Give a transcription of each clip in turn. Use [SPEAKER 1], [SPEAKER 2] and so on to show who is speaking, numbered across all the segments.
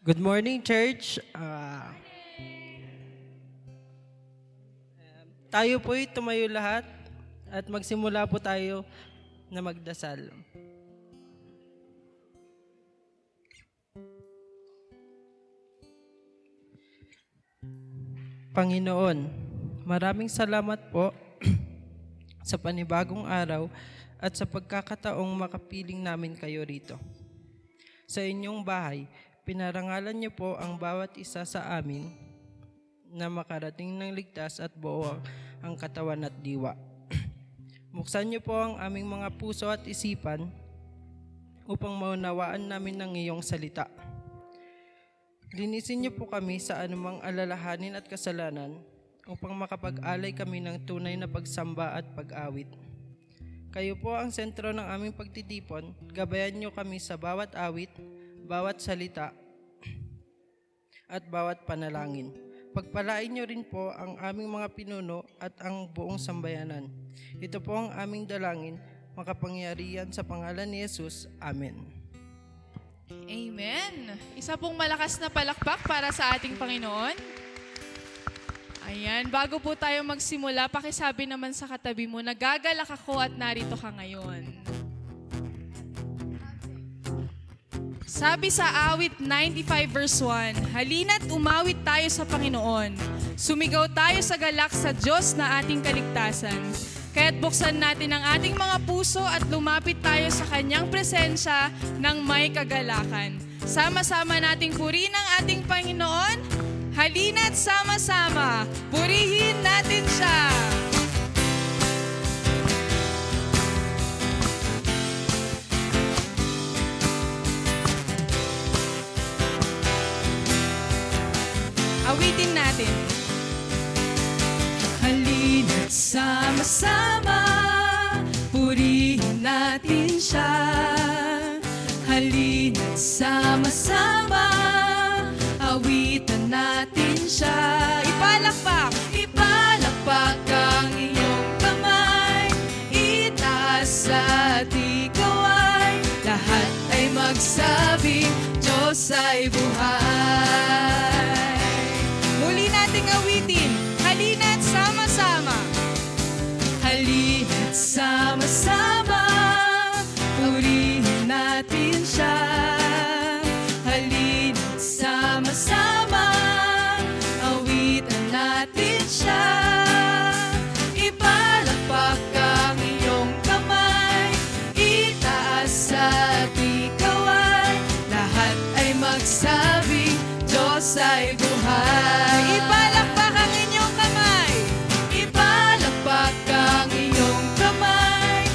[SPEAKER 1] Good morning, church. Tayo po'y tumayo lahat at magsimula po tayo na magdasal. Panginoon, maraming salamat po sa panibagong araw at sa pagkakataong makapiling namin kayo rito. Sa inyong bahay, pinarangalan niyo po ang bawat isa sa amin na makarating ng ligtas at buo ang katawan at diwa. Buksan niyo po ang aming mga puso at isipan upang maunawaan namin ng iyong salita. Linisin niyo po kami sa anumang alalahanin at kasalanan upang makapag-alay kami ng tunay na pagsamba at pag-awit. Kayo po ang sentro ng aming pagtitipon. Gabayan niyo kami sa bawat awit, bawat salita, at bawat panalangin. Pagpalain niyo rin po ang aming mga pinuno at ang buong sambayanan. Ito po ang aming dalangin, makapangyarihan sa pangalan ni Jesus. Amen.
[SPEAKER 2] Amen. Isa pong malakas na palakpak para sa ating Panginoon. Ayan, bago po tayo magsimula, pakisabi naman sa katabi mo, nagagalak ako at narito ka ngayon. Sabi sa awit 95 verse 1, halina't umawit tayo sa Panginoon. Sumigaw tayo sa galak sa Diyos na ating kaligtasan. Kaya't buksan natin ang ating mga puso at lumapit tayo sa Kanyang presensya ng may kagalakan. Sama-sama nating purihin ang ating Panginoon. Halina't sama-sama, purihin natin siya. Awitin natin. Halina't sama-sama, purihin natin siya. Halina't sama-sama, awitan natin siya. Ipalakpak! Ipalakpak ang iyong kamay, itaas at ikaway. Lahat ay magsabing, Diyos ay buhay. Muli nating awitin, halina't sama-sama. Halina't sama-sama, purihin natin siya. Halina't sama-sama, awitan natin siya. Ipalakpak ang iyong kamay, itaas at ikaway. Lahat ay magsabing, Diyos ay buhay. Ipalakpak ang inyong kamay. Ipalakpak ang iyong kamay.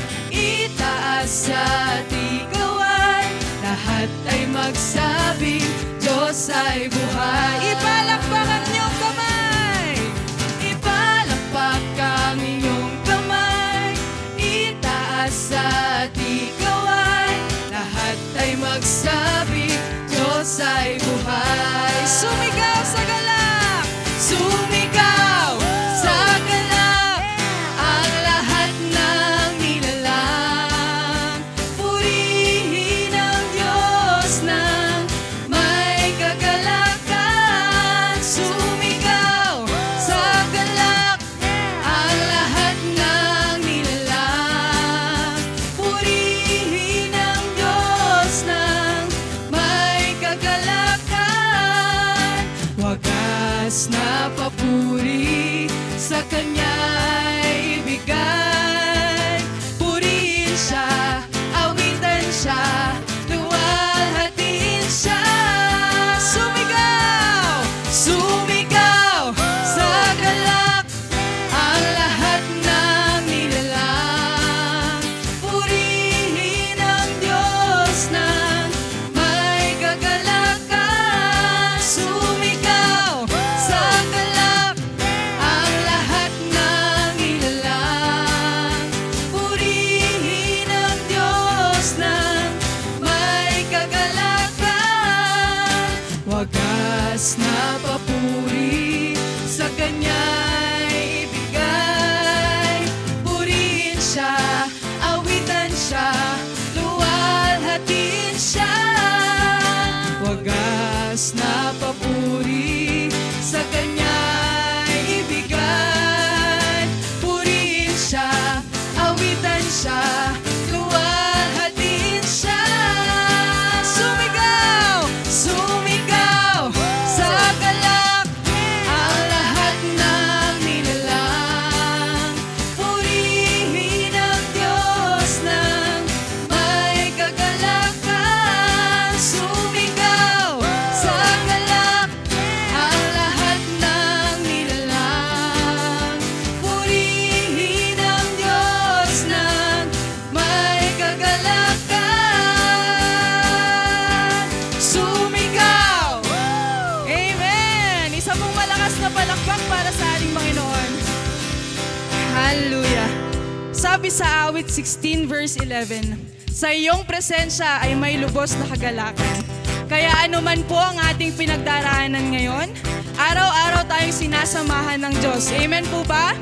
[SPEAKER 2] Sabi sa awit 16 verse 11, sa iyong presensya ay may lubos na kagalakan. Kaya anuman po ang ating pinagdaraanan ngayon, araw-araw tayong sinasamahan ng Diyos. Amen po ba?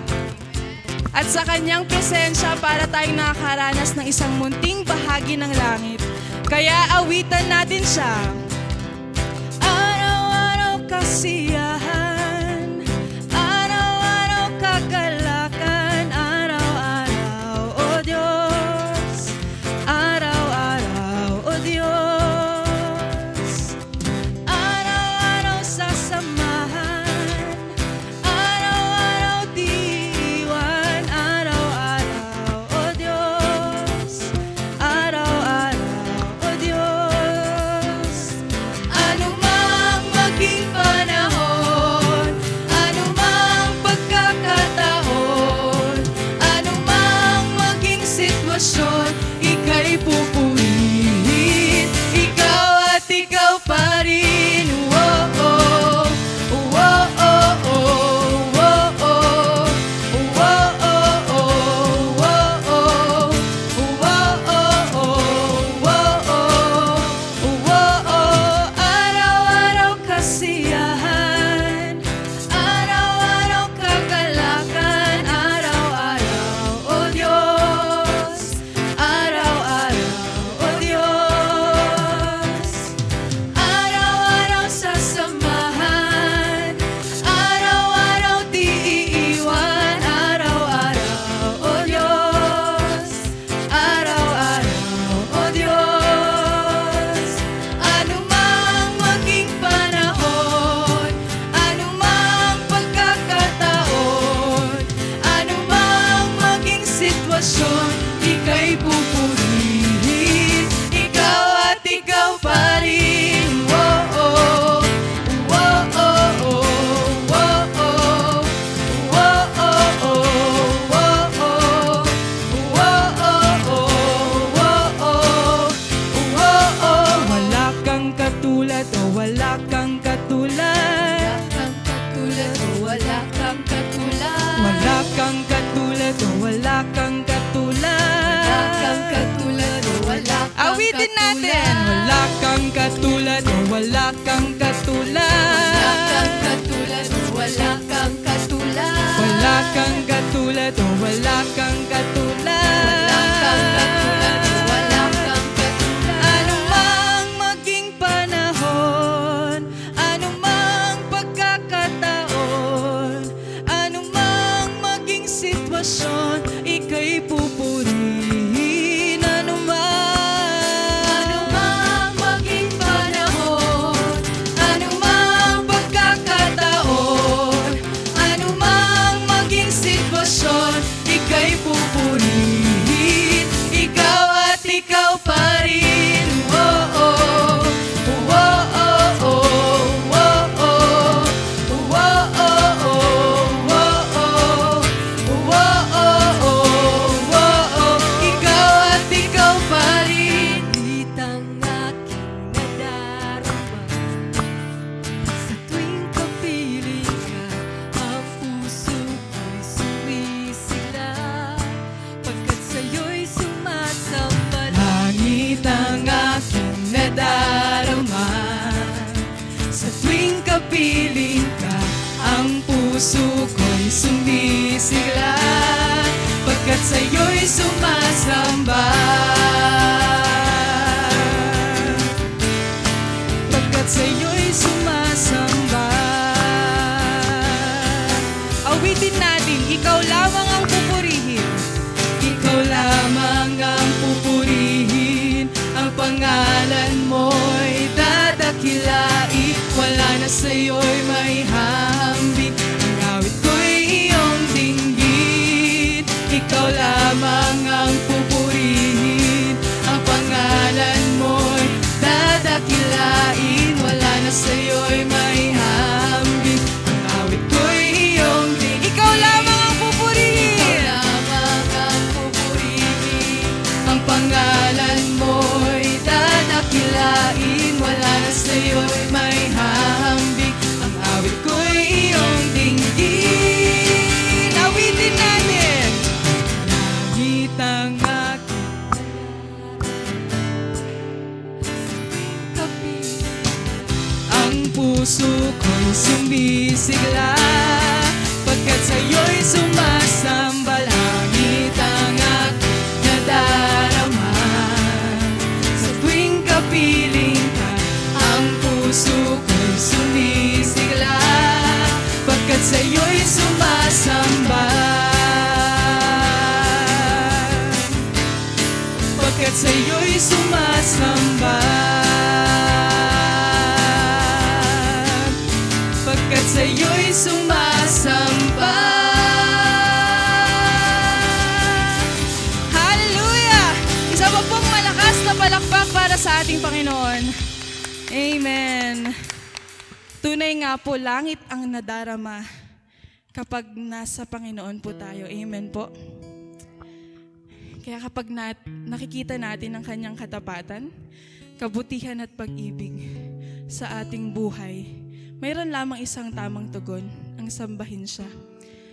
[SPEAKER 2] At sa kanyang presensya para tayong nakakaranas ng isang munting bahagi ng langit. Kaya awitan natin siya. Araw-araw kasiyahan, araw-araw kagalakan, araw-araw, O Diyos, araw-araw, O Diyos, araw-araw sasamahan, araw-araw di iwan, araw-araw, O Diyos, araw-araw, O Diyos. Anumang maging panahon, anumang pagkakataon, anumang maging sitwasyon, ika'y pupurihin, ikaw at ikaw pa rin. Oh, oh, oh, oh, oh, oh, oh, oh, araw-araw kasiyahan, araw-araw kagalakan, araw-araw, O Diyos, araw-araw, O Diyos, araw-araw sasamahan, araw-araw di iiwan, araw-araw, O Diyos, araw-araw, O Diyos. Anumang maging panahon, anumang pagkakataon, anumang maging sitwasyon, ika'y pupurihin, ikaw at ikaw pa rin. Oh, oh, oh, oh, oh, oh, oh, oh, wala kang katulad, o wala kang katulad. Wala kang katulad, wala kang katulad, o wala kang katulad. Awitin natin. Wala kang katulad, o wala kang katulad. Wala kang katulad, o wala kang katulad. Anumang maging panahon, anumang pagkakataon, anumang maging sitwasyon, ika'y pupurihin. Anumang maging panahon, anumang pagkakataon, anumang maging sitwasyon, ika'y pupurihin, ikaw at ikaw pa rin. Oh, oh, oh, oh, oh, oh, oh, ikaw at ikaw pa rin. Ditang aking nadarama, sa tuwing kapiling ka, ang puso ko'y sumisigla, pagkat sa'yo'y sumasamba. Langit ang aking nadarama, sa tuwing kapiling ka, ang puso ko'y sumisigla, pagkat sa'yo'y sumasamba. Pagkat sa'yo'y sumasamba. Awitin natin, ikaw lamang ang pupurihin. Ikaw lamang ang pupurihin, ang pangalan mo'y dadakilain, wala na sa'yo'y may hahambing, ang awit ko'y iyong dinggin. Ikaw lamang ang pupurihin, ang pangalan mo'y dadakilain, wala na sa'yo'y may hahambing, ang awit ko'y iyong dinggin. Ikaw lamang ang pupurihin, ikaw lamang ang pupurihin, ang pangalan mo'y dadakilain, wala na sa'yo'y may hahambing, ang awit ko'y iyong dinggin. Awitin natin. Langit ng aking ang puso ko'y sumisigla pagkat sa'yo'y sumasamba. Langit ang aking nadarama sa tuwing kapiling ka. Ang puso ko'y sumisigla pagkat sa'yo'y sumasamba. Pagkat sa'yo'y sumasamba. Pagkat sa'yo'y sumasamba. Hallelujah! Isa pa pong malakas na palakpak para sa ating Panginoon. Amen. Tunay nga po, langit ang nadarama kapag nasa Panginoon po tayo. Amen po. Kaya kapag nakikita natin ang kanyang katapatan, kabutihan at pag-ibig sa ating buhay, mayroon lamang isang tamang tugon, ang sambahin siya.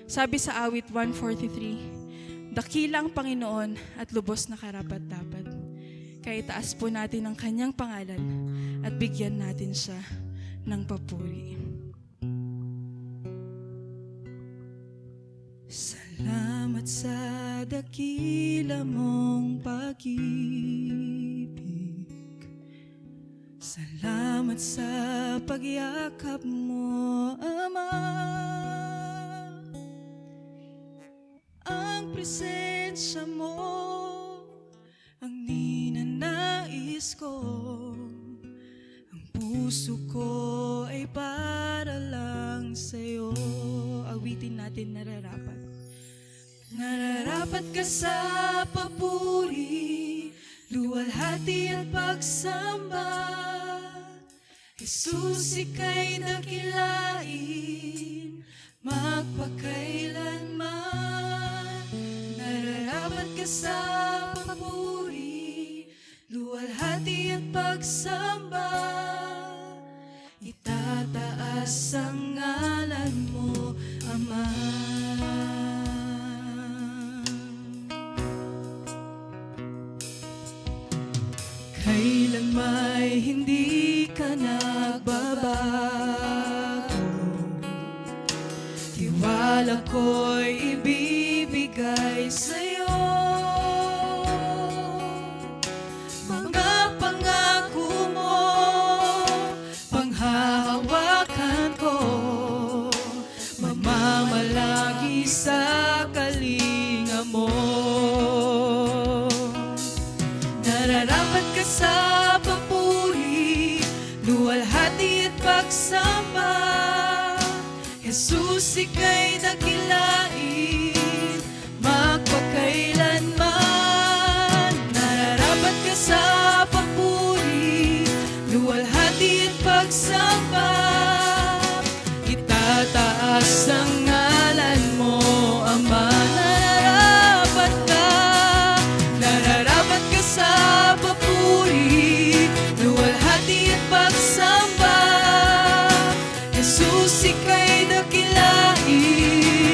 [SPEAKER 2] Sabi sa awit 143, dakilang Panginoon at lubos na karapat-dapat. Kaya itaas po natin ang kanyang pangalan at bigyan natin siya ng papuri. Salamat sa dakila mong pag-ibig. Salamat sa pagyakap mo, Ama. Ang presensya mo ang ninanais ko. Ang puso ko ay para lang sa'yo. Awitin natin nararapat. Nararapat ka sa papuri, luwalhati at pagsamba. Jesus, ika'y dakilain, magpakailanman. Nararapat ka sa papuri, luwalhati at pagsamba. Itataas ang ngalan mo, Ama. Kailan may hindi ka nagbabago, tiwala ko'y ibibigay sa'yo. Mga pangako mo, panghahawakan ko, mamamalagi sa kalinga mo. Nararapat ka sa papuri, luwalhati at pagsamba. Jesus, ika'y dakilain, magpakailanman. Nararapat ka sa papuri, luwalhati at pagsamba. Itataas ang ngalan mo, Ama. Nararapat ka sa papuri, luwalhati at pagsamba. Jesus, ika'y dakilain,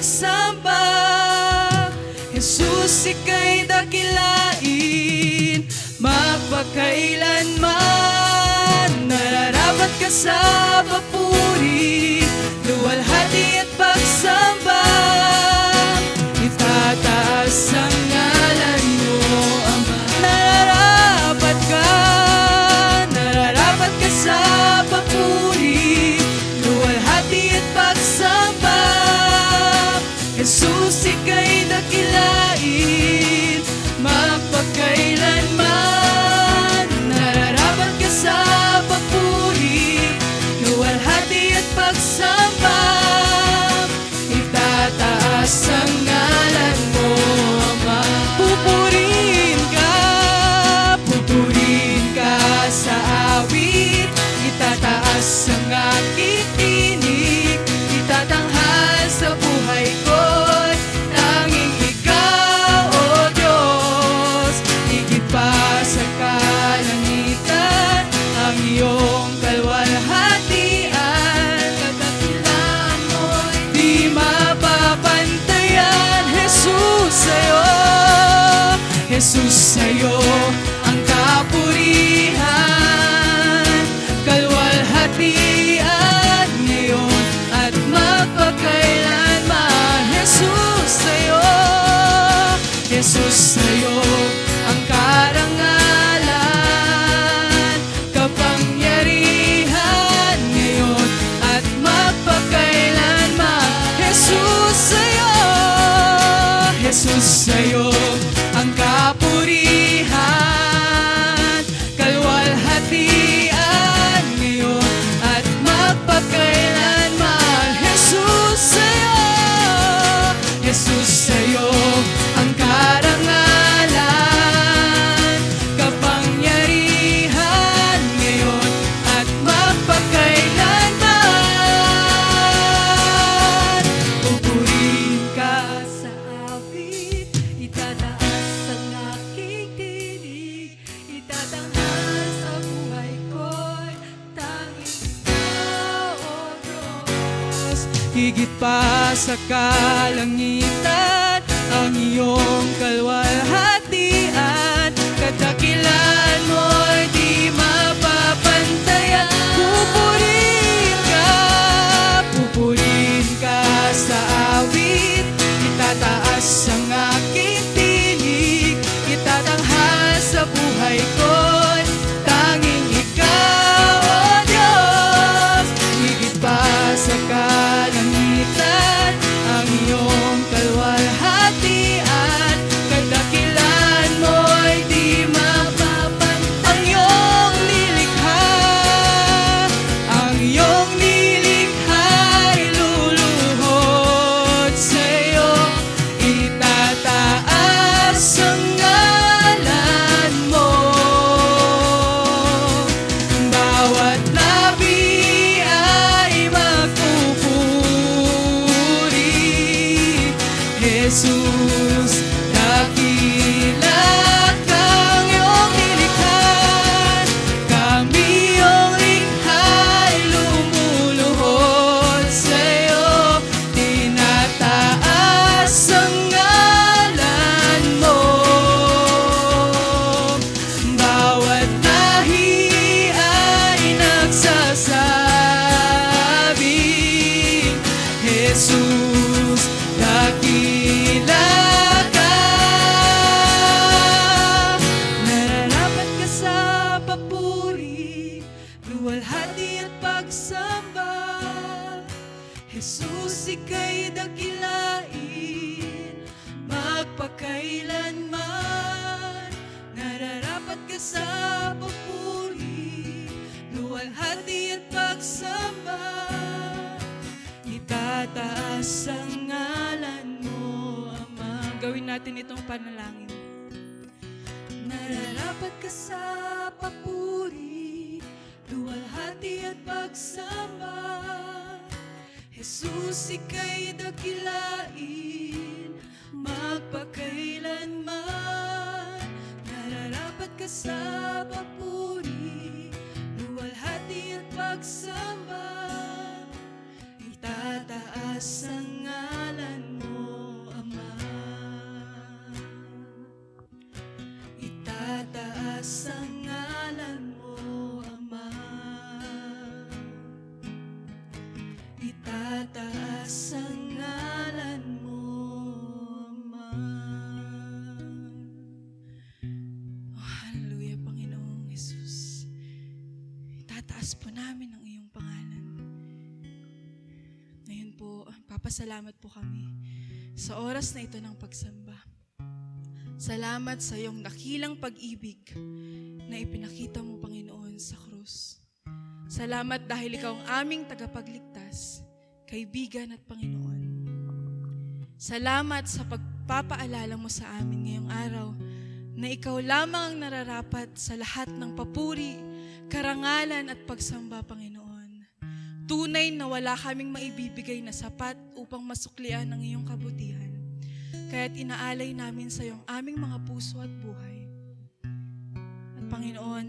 [SPEAKER 2] pagsamba. Jesus, ika'y dakilain, magpakailanman. Nararapat ka sa papuri, luwalhati at pagsamba. Itataas ang ngalan mo, Ama. Nararapat ka sa papuri, luwalhati at pagsamba. Jesus, ika'y dakilain, magpakailanman. Nararapat ka sa papuri, luwalhati at pagsamba. Itataas ang ngalan mo, Ama. Pupurihin ka sa awit. Itataas ang aking tinig, itatanghal sa buhay ko. Tanging ikaw, O Diyos, higit pa sa kalangitan, ang iyong kalwalhatian. Kadakilaan mo'y di mapapantayan. Jesus, sa'yo ang kapurihan, kalwalhatian ngayon at magpakailanman. Jesus, sa'yo ang karangalan, kapangyarihan ngayon at magpakailanman. Jesus, sa'yo ang kapurihan, kalwalhatian ngayon at magpakailanman. Jesus, sa'yo ang karangalan, kapangyarihan ngayon at magpakailanman. Pupurihin ka sa awit, itataas ang aking tinig, itatanghal sa buhay ko'y tanging ikaw, O Diyos. Higit pa sa kalangitan, ang iyong kalwalhatian. Kadakilaan mo'y di mapapantayan. Pupurihin ka sa awit. Itataas ang aking tinig, itatanghal sa buhay ko'y tanging ikaw, O Diyos. Higit pa sa kalangitan, ang iyong kalwalhatian. Kadakilaan mo'y di mapapantayan. Ang iyong nilikha iluluhod sa'yo. Itataas ang ngalan mo. Bawat labi ay magpupuri. Jesus, dakila kang iyong nilikha. Kami iyong likha'y lumuluhod sa'yo. Tinataas ang ngalan mo. Bawat lahi ay nagsasabing, Jesus, dakila ka. Nararapat ka sa papuri, luwalhati at pagsamba. Jesus, ika'y dakilain, magpakailanman. Nararapat ka sa papuri, luwalhati at pagsamba. Itataas ang ngalan mo, Ama. Gawin natin itong panalangin. Nararapat ka sa papuri, luwalhati at pagsamba. Jesus, ika'y dakilain, magpakailanman. Nararapat ka sa papuri, luwalhati at pagsamba. Itataas ang ngalan mo. Itaas po namin ang iyong pangalan. Ngayon po, papasalamat po kami sa oras na ito ng pagsamba. Salamat sa iyong dakilang pag-ibig na ipinakita mo, Panginoon, sa krus. Salamat dahil ikaw ang aming tagapagligtas, kaibigan at Panginoon. Salamat sa pagpapaalala mo sa amin ngayong araw na ikaw lamang ang nararapat sa lahat ng papuri, karangalan at pagsamba, Panginoon. Tunay na wala kaming maibibigay na sapat upang masuklian ang iyong kabutihan. Kaya't inaalay namin sa iyong aming mga puso at buhay. At Panginoon,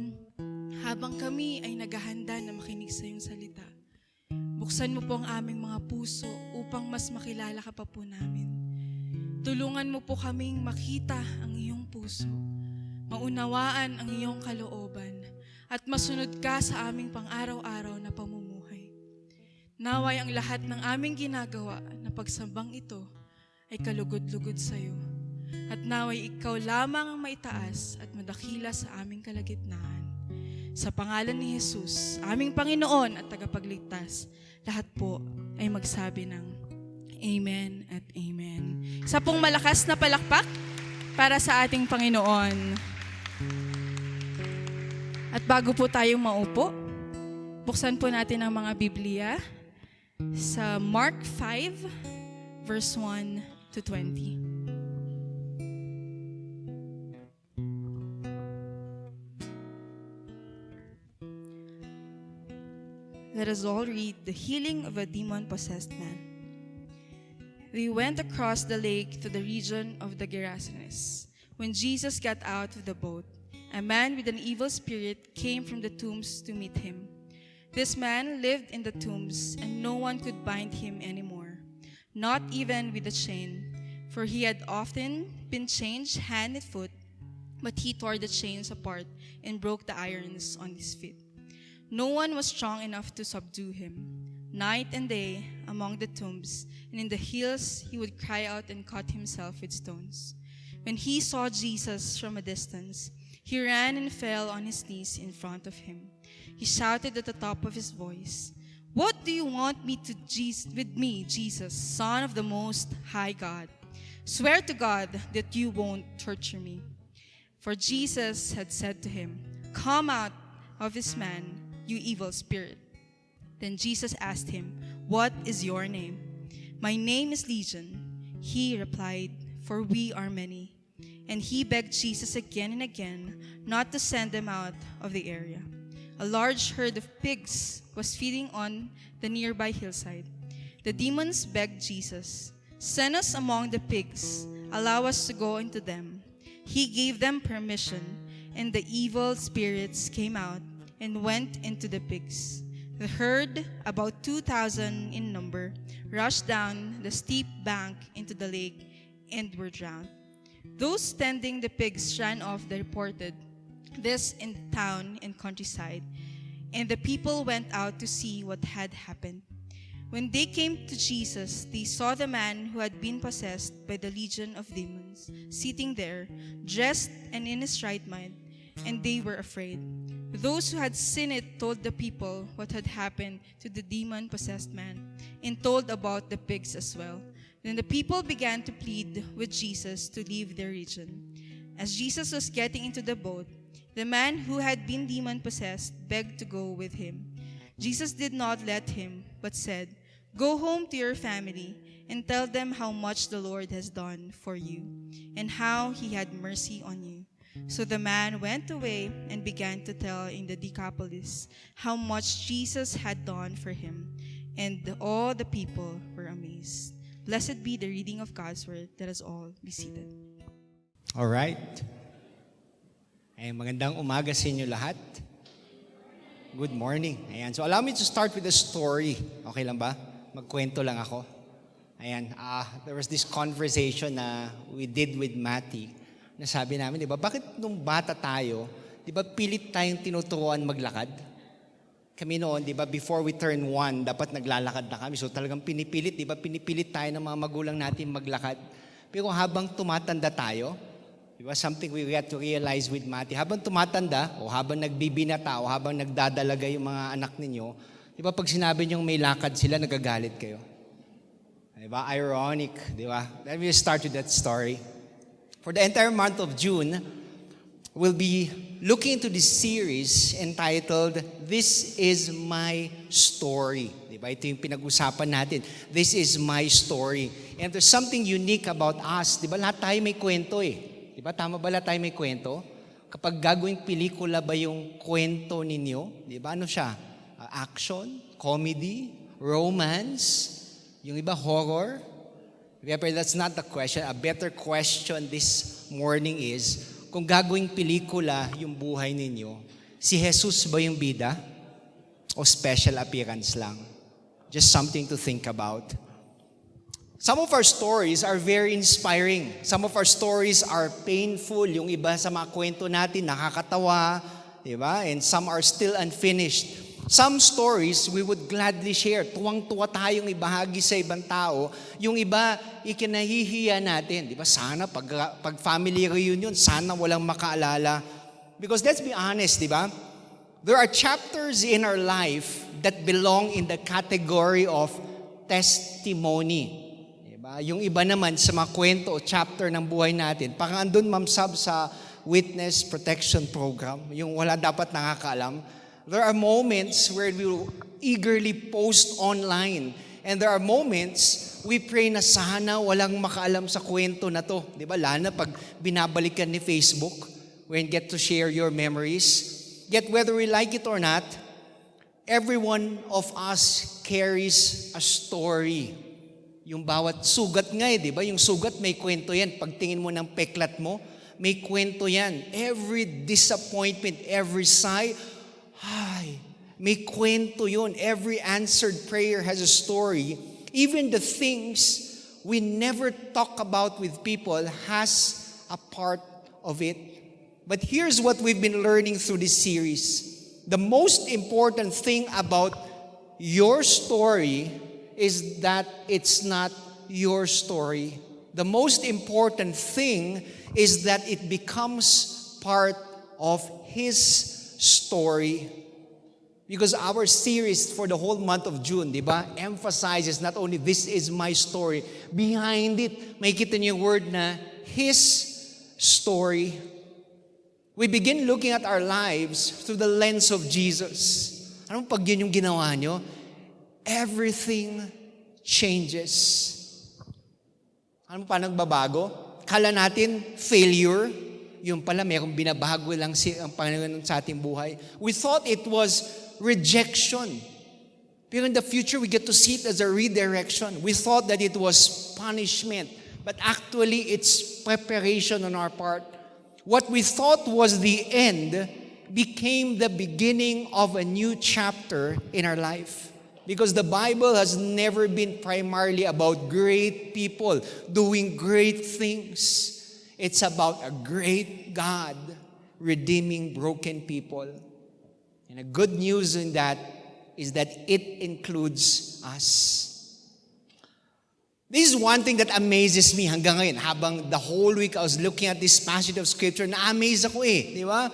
[SPEAKER 2] habang kami ay naghahanda na makinig sa iyong salita, buksan mo po ang aming mga puso upang mas makilala ka pa po namin. Tulungan mo po kaming makita ang iyong puso, maunawaan ang iyong kalooban, at masunod ka sa aming pang-araw-araw na pamumuhay. Naway ang lahat ng aming ginagawa na pagsambang ito ay kalugod-lugod sa iyo. At naway ikaw lamang ang maitaas at madakila sa aming kalagitnaan. Sa pangalan ni Jesus, aming Panginoon at tagapagligtas, lahat po ay magsabi ng Amen at Amen. Isa pong malakas na palakpak para sa ating Panginoon. At bago po tayong maupo, buksan po natin ang mga Biblia sa Mark 5, verse 1 to 20. Let us all read the healing of a demon-possessed man. They went across the lake to the region of the Gerasenes. When Jesus got out of the boat, a man with an evil spirit came from the tombs to meet him. This man lived in the tombs, and no one could bind him anymore, not even with a chain, for he had often been chained hand and foot, but he tore the chains apart and broke the irons on his feet. No one was strong enough to subdue him. Night and day, among the tombs and in the hills, he would cry out and cut himself with stones. When he saw Jesus from a distance, he ran and fell on his knees in front of him. He shouted at the top of his voice, "What do you want with me, Jesus, Son of the Most High God? Swear to God that you won't torture me." For Jesus had said to him, "Come out of this man, you evil spirit." Then Jesus asked him, "What is your name?" "My name is Legion," he replied, "for we are many." And he begged Jesus again and again not to send them out of the area. A large herd of pigs was feeding on the nearby hillside. The demons begged Jesus, "Send us among the pigs, allow us to go into them." He gave them permission, and the evil spirits came out and went into the pigs. The herd, about 2,000 in number, rushed down the steep bank into the lake and were drowned. Those tending the pigs ran off and reported this in the town and countryside, and the people went out to see what had happened. When they came to Jesus, they saw the man who had been possessed by the legion of demons sitting there, dressed and in his right mind, and they were afraid. Those who had seen it told the people what had happened to the demon-possessed man, and told about the pigs as well. Then the people began to plead with Jesus to leave their region. As Jesus was getting into the boat, the man who had been demon-possessed begged to go with him. Jesus did not let him, but said, "Go home to your family and tell them how much the Lord has done for you, and how he had mercy on you." So the man went away and began to tell in the Decapolis how much Jesus had done for him, and all the people were amazed. Blessed be the reading of God's word. Let us all be seated.
[SPEAKER 3] All right. Ay, magandang umaga sa inyo lahat. Good morning. Ayan. So allow me to start with a story. Okay lang ba? Magkwento lang ako. Ayan. There was this conversation na we did with Matty. Nasabi namin, di ba, bakit nung bata tayo, di ba, pilit tayong tinuturuan maglakad? Kami noon, di ba, before we turn 1, dapat naglalakad na kami. So talagang pinipilit, di ba, pinipilit tayo ng mga magulang natin maglakad. Pero habang tumatanda tayo, Diba? Something we get to realize with Matthew. Habang tumatanda, o habang nagbibinata, o habang nagdadalaga yung mga anak ninyo, diba pag sinabi niyong may lakad sila, nagagalit kayo. Diba? Ironic, diba? Let me start with that story. For the entire month of June, we'll be looking into this series entitled, This is My Story. Diba? Ito yung pinag-usapan natin. This is my story. And there's something unique about us. Diba? Lahat tayo may kwento eh. Diba? Tama ba lahat tayo may kwento? Kapag gagawing pelikula ba yung kwento ninyo? Diba? Ano siya? Action? Comedy? Romance? Yung iba horror? But that's not the question. A better question this morning is, kung gagawing pelikula yung buhay ninyo, si Jesus ba yung bida? O special appearance lang? Just something to think about. Some of our stories are very inspiring. Some of our stories are painful. Yung iba sa mga kwento natin, nakakatawa. Diba? And some are still unfinished. Some stories we would gladly share. Tuwang-tuwa tayong ibahagi sa ibang tao. Yung iba, ikinahihiya natin. Diba? Sana pag family reunion, sana walang makaalala. Because let's be honest, diba? There are chapters in our life that belong in the category of testimony. Yung iba naman sa mga kwento o chapter ng buhay natin, parang andun Ma'am Sab sa Witness Protection Program, yung wala dapat nakakaalam. There are moments where we will eagerly post online. And there are moments we pray na sana walang makaalam sa kwento na to. Di ba? Lalo na pag binabalikan ni Facebook, when you get to share your memories. Yet whether we like it or not, every one of us carries a story. Yung bawat sugat nga di ba? Yung sugat may kwento yan. Pagtingin mo ng peklat mo, may kwento yan. Every disappointment, every sigh, may kwento yun. Every answered prayer has a story. Even the things we never talk about with people has a part of it. But here's what we've been learning through this series. The most important thing about your story is that it's not your story. The most important thing is that it becomes part of His story. Because our series for the whole month of June, di ba, emphasizes not only this is my story, behind it, may kita niyo yung word na His story. We begin looking at our lives through the lens of Jesus. Ano pag yun yung ginawa niyo? Everything changes. Ano pa nagbabago? Kala natin failure. Yung pala, mayroong binabago lang ang Panginoon sa ating buhay. We thought it was rejection. Pero in the future, we get to see it as a redirection. We thought that it was punishment. But actually, it's preparation on our part. What we thought was the end became the beginning of a new chapter in our life. Because the Bible has never been primarily about great people doing great things. It's about a great God redeeming broken people. And the good news in that is that it includes us. This is one thing that amazes me hanggang ngayon. Habang the whole week I was looking at this passage of Scripture, na-amaze ako di ba?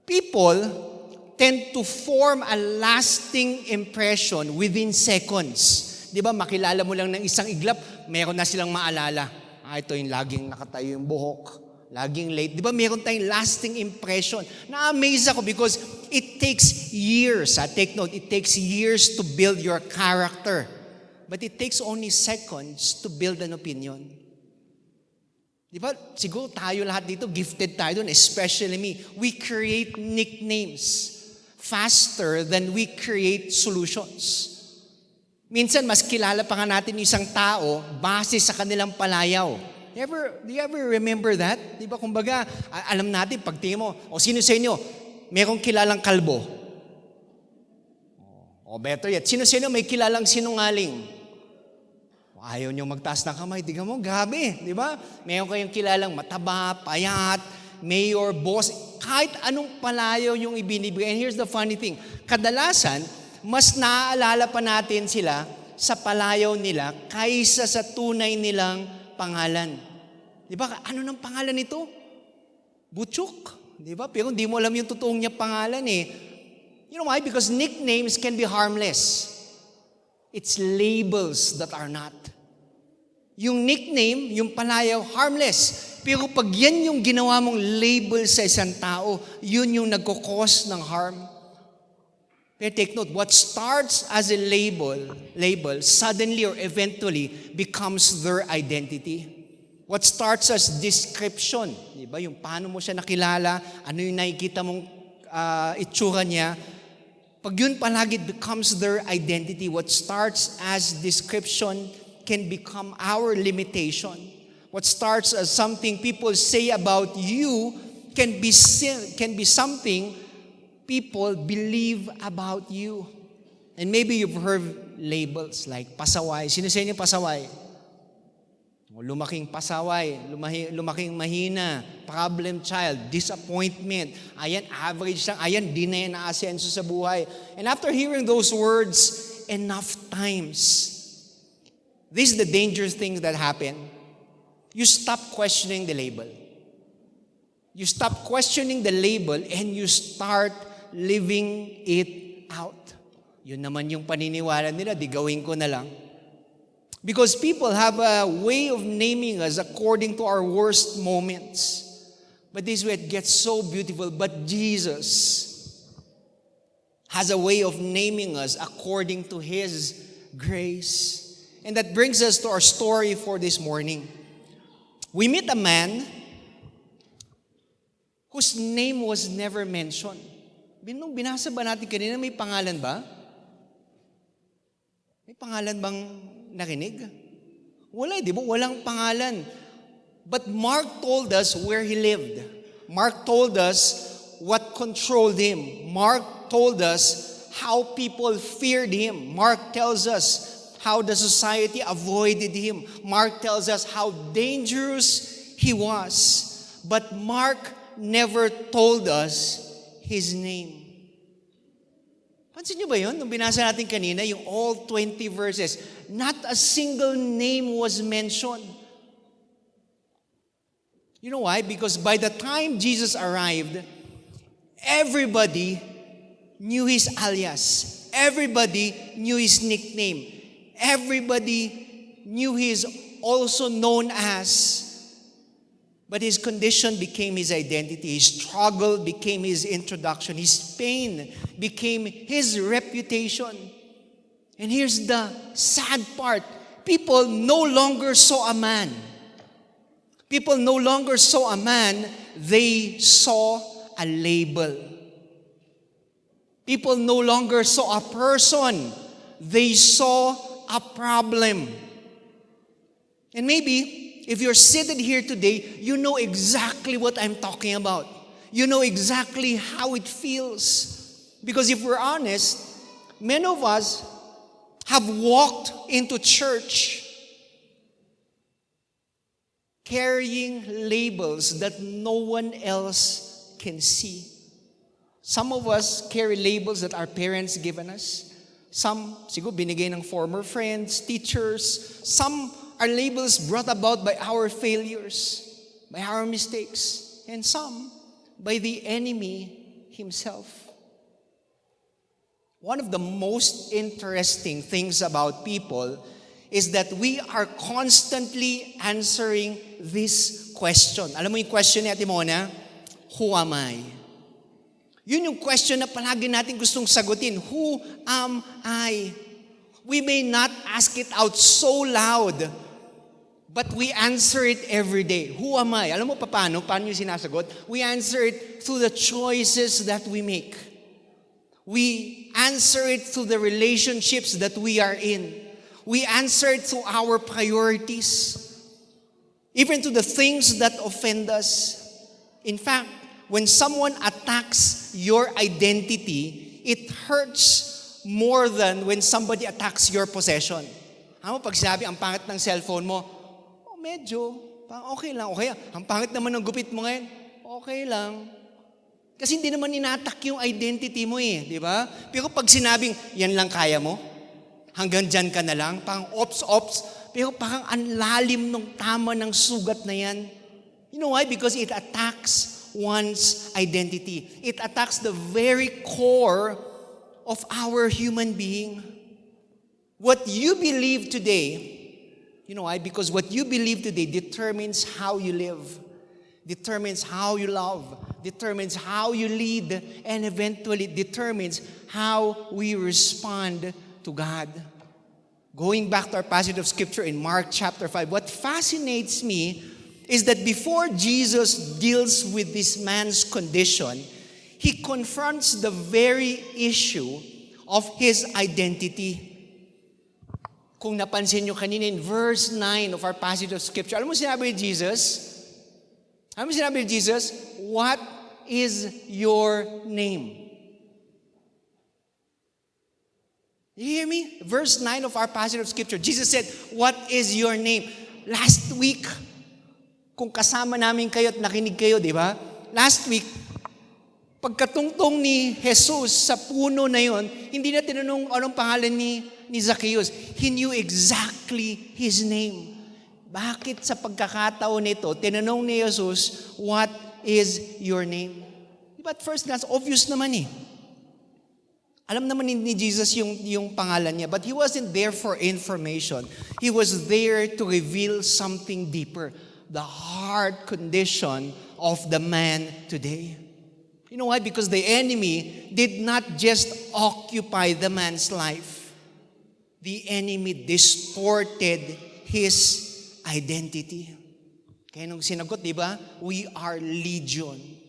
[SPEAKER 3] People tend to form a lasting impression within seconds. Di ba, makilala mo lang ng isang iglap, meron na silang maalala. Ito yung laging nakatayo yung buhok, laging late. Di ba, meron tayong lasting impression. Na-amaze ako because it takes years. Take note, it takes years to build your character. But it takes only seconds to build an opinion. Di ba, siguro tayo lahat dito, gifted tayo dun, especially me. We create nicknames faster than we create solutions. Minsan, mas kilala pa nga natin yung isang tao base sa kanilang palayaw. Do you ever remember that? Di ba, kumbaga, alam natin, pag tingin mo, sino sa inyo, merong kilalang kalbo? O better yet, sino sa inyo may kilalang sinungaling? Ayaw nyo magtaas ng kamay, tingnan mo, grabe, di ba? Meron kayong kilalang mataba, payat, mayor, boss, kahit anong palayaw yung ibinibigay. And here's the funny thing, kadalasan, mas naaalala pa natin sila sa palayaw nila kaysa sa tunay nilang pangalan. Di ba? Ano ng pangalan nito? Butchok. Di ba? Pero hindi mo alam yung totoong niya pangalan eh. You know why? Because nicknames can be harmless. It's labels that are not. Yung nickname, yung palayaw, harmless. Pero pag yan yung ginawa mong label sa isang tao, yun yung nagkukos ng harm. Pero take note, what starts as a label suddenly or eventually becomes their identity. What starts as description, di ba? Yung paano mo siya nakilala, ano yung nakikita mong itsura niya, pag yun palagi becomes their identity, what starts as description can become our limitation. What starts as something people say about you can be something people believe about you. And maybe you've heard labels like pasaway. Sino sa inyo pasaway? Lumaking pasaway, lumaking mahina, problem child, disappointment, ayan, average lang, ayan, di na yan naasenso sa buhay. And after hearing those words enough times, this is the dangerous things that happen. You stop questioning the label. You stop questioning the label and you start living it out. Yun naman yung paniniwala nila, di gawin ko na lang. Because people have a way of naming us according to our worst moments. But this way it gets so beautiful. But Jesus has a way of naming us according to His grace. And that brings us to our story for this morning. We meet a man whose name was never mentioned. Nung binasa ba natin kanina, may pangalan ba? May pangalan bang nakinig? Wala, di ba? Walang pangalan. But Mark told us where he lived. Mark told us what controlled him. Mark told us how people feared him. Mark tells us how the society avoided him. Mark tells us how dangerous he was. But Mark never told us his name. Pansin niyo ba yun? Nung binasa natin kanina, yung all 20 verses, not a single name was mentioned. You know why? Because by the time Jesus arrived, everybody knew his alias. Everybody knew his nickname. Everybody knew he is also known as. But his condition became his identity. His struggle became his introduction. His pain became his reputation. And here's the sad part. People no longer saw a man. People no longer saw a man. They saw a label. People no longer saw a person. They saw a problem. And maybe, if you're seated here today, you know exactly what I'm talking about. You know exactly how it feels. Because if we're honest, many of us have walked into church carrying labels that no one else can see. Some of us carry labels that our parents given us. Some, siguro binigay ng former friends, teachers. Some are labels brought about by our failures, by our mistakes, and some by the enemy himself. One of the most interesting things about people is that we are constantly answering this question. Alam mo yung question ni Ate Mona? Who am I? Yun yung question na palagi natin gustong sagutin. Who am I? We may not ask it out so loud, but we answer it every day. Who am I? Alam mo paano? Paano yung sinasagot? We answer it through the choices that we make. We answer it through the relationships that we are in. We answer it through our priorities. Even to the things that offend us. In fact, when someone attacks your identity, it hurts more than when somebody attacks your possession. Alam mo, pag sinabi, ang pangit ng cellphone mo, medyo, okay lang. Okay, ang pangit naman ng gupit mo ngayon, okay lang. Kasi hindi naman inatak yung identity mo eh, di ba? Pero pag sinabing, yan lang kaya mo, hanggang dyan ka na lang, ops, pero parang ang lalim ng tama ng sugat na yan. You know why? Because it attacks one's identity. It attacks the very core of our human being. What you believe today, you know why? Because what you believe today determines how you live, determines how you love, determines how you lead, and eventually determines how we respond to God. Going back to our passage of scripture in Mark chapter 5, what fascinates me is that before Jesus deals with this man's condition, he confronts the very issue of his identity. Kung napansin nyo kanina in verse 9 of our passage of scripture, alam mo sinabi ni Jesus? Alam mo sinabi ni Jesus? What is your name? You hear me? Verse 9 of our passage of scripture, Jesus said, what is your name? Last week, kung kasama namin kayo at nakinig kayo, di ba? Last week, pagkatungtong ni Jesus sa puno na yon, hindi na tinanong anong pangalan ni Zacchaeus. He knew exactly his name. Bakit sa pagkakataon nito, tinanong ni Jesus, what is your name? But first glance, obvious naman eh. Alam naman ni Jesus yung pangalan niya, but he wasn't there for information. He was there to reveal something deeper, the heart condition of the man today. You know why? Because the enemy did not just occupy the man's life. The enemy distorted his identity. Kaya nung sinagot, di ba? We are legion.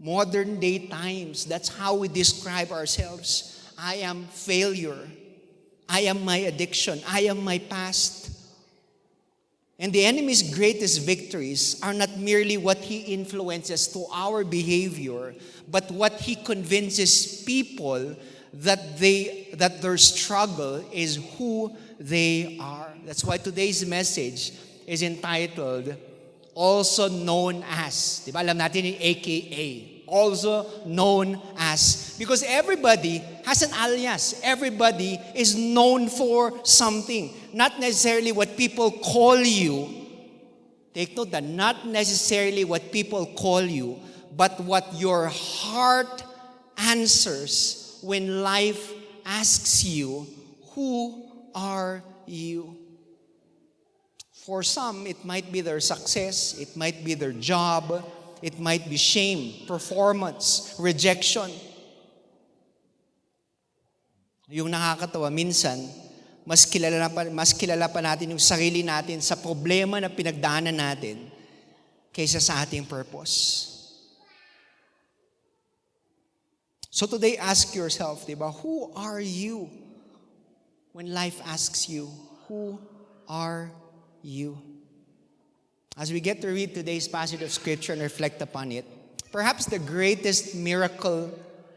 [SPEAKER 3] Modern day times, that's how we describe ourselves. I am failure. I am my addiction. I am my past. And the enemy's greatest victories are not merely what he influences to our behavior, but what he convinces people that their struggle is who they are. That's why today's message is entitled, Also Known As. Diba? Alam natin yung AKA. Also known as. Because everybody has an alias. Everybody is known for something. Not necessarily what people call you. Take note that not necessarily what people call you, but what your heart answers when life asks you, who are you? For some, it might be their success, it might be their job, it might be shame, performance, rejection. Yung nakakatawa, minsan, mas kilala pa natin yung sarili natin sa problema na pinagdaanan natin kaysa sa ating purpose. So today, ask yourself, diba, who are you when life asks you, who are you? As we get to read today's passage of scripture and reflect upon it, perhaps the greatest miracle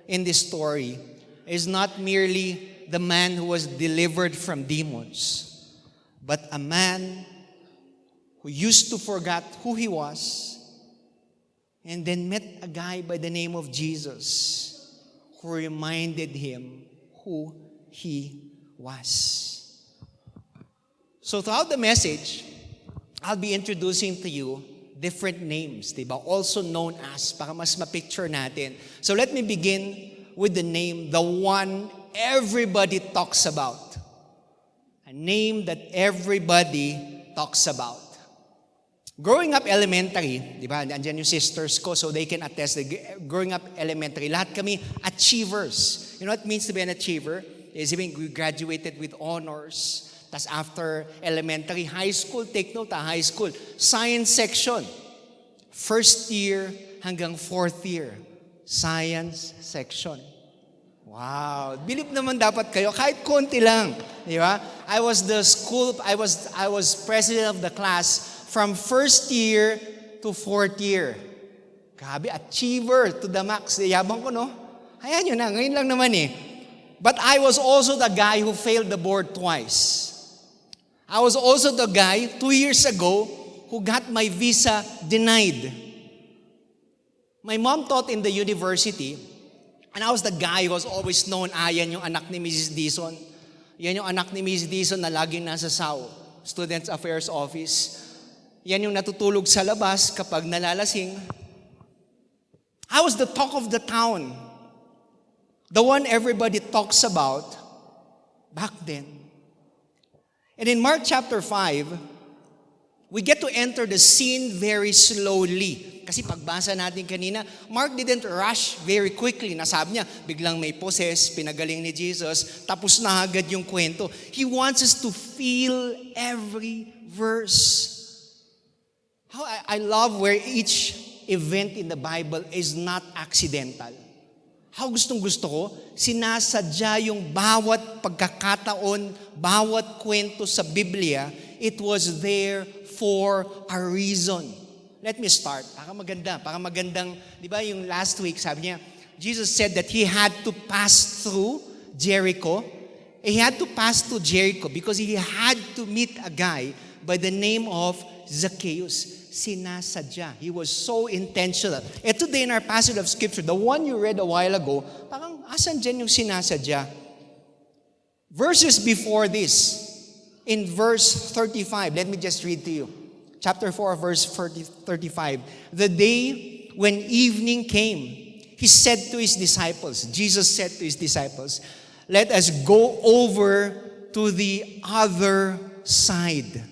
[SPEAKER 3] in this story is not merely the man who was delivered from demons, but a man who used to forget who he was and then met a guy by the name of Jesus who reminded him who he was. So throughout the message, I'll be introducing to you different names, diba? Also known as, para mas ma-picture natin. So let me begin with the name, the one everybody talks about. A name that everybody talks about. Growing up elementary, di ba? Andiyan yung sisters ko so they can attest that growing up elementary, lahat kami achievers. You know what it means to be an achiever? Is even we graduated with honors. Tas after elementary, high school, take note, high school, science section. First year hanggang fourth year, science section. Wow, believe naman dapat kayo kahit konti lang, di ba? I was president of the class from first year to fourth year. Grabe, achiever to the max. Yabang ko, no? Ayan yun na, ngayon lang naman eh. But I was also the guy who failed the board twice. I was also the guy 2 years ago who got my visa denied. My mom taught in the university, and I was the guy who was always known, yan yung anak ni Mrs. Dizon. Yan yung anak ni Mrs. Dizon na laging nasa SAO. Students Affairs Office. Yan yung natutulog sa labas kapag nalalasing. I was the talk of the town. The one everybody talks about back then. And in Mark chapter 5, we get to enter the scene very slowly. Kasi pagbasa natin kanina, Mark didn't rush very quickly. Nasabi niya, biglang may possess, pinagaling ni Jesus, tapos na agad yung kwento. He wants us to feel every verse. How I love where each event in the Bible is not accidental. How gustong-gusto ko, sinasadya yung bawat pagkakataon, bawat kwento sa Biblia, it was there for a reason. Let me start. Para magandang, di ba yung last week, sabi niya, Jesus said that he had to pass through Jericho. He had to pass through Jericho because he had to meet a guy by the name of Zacchaeus. Sinasadya. He was so intentional. And today in our passage of Scripture, the one you read a while ago, parang asan dyan yung sinasadya? Verses before this, in verse 35, let me just read to you. Chapter 4, verse 35. The day when evening came, he said to his disciples, Jesus said to his disciples, let us go over to the other side.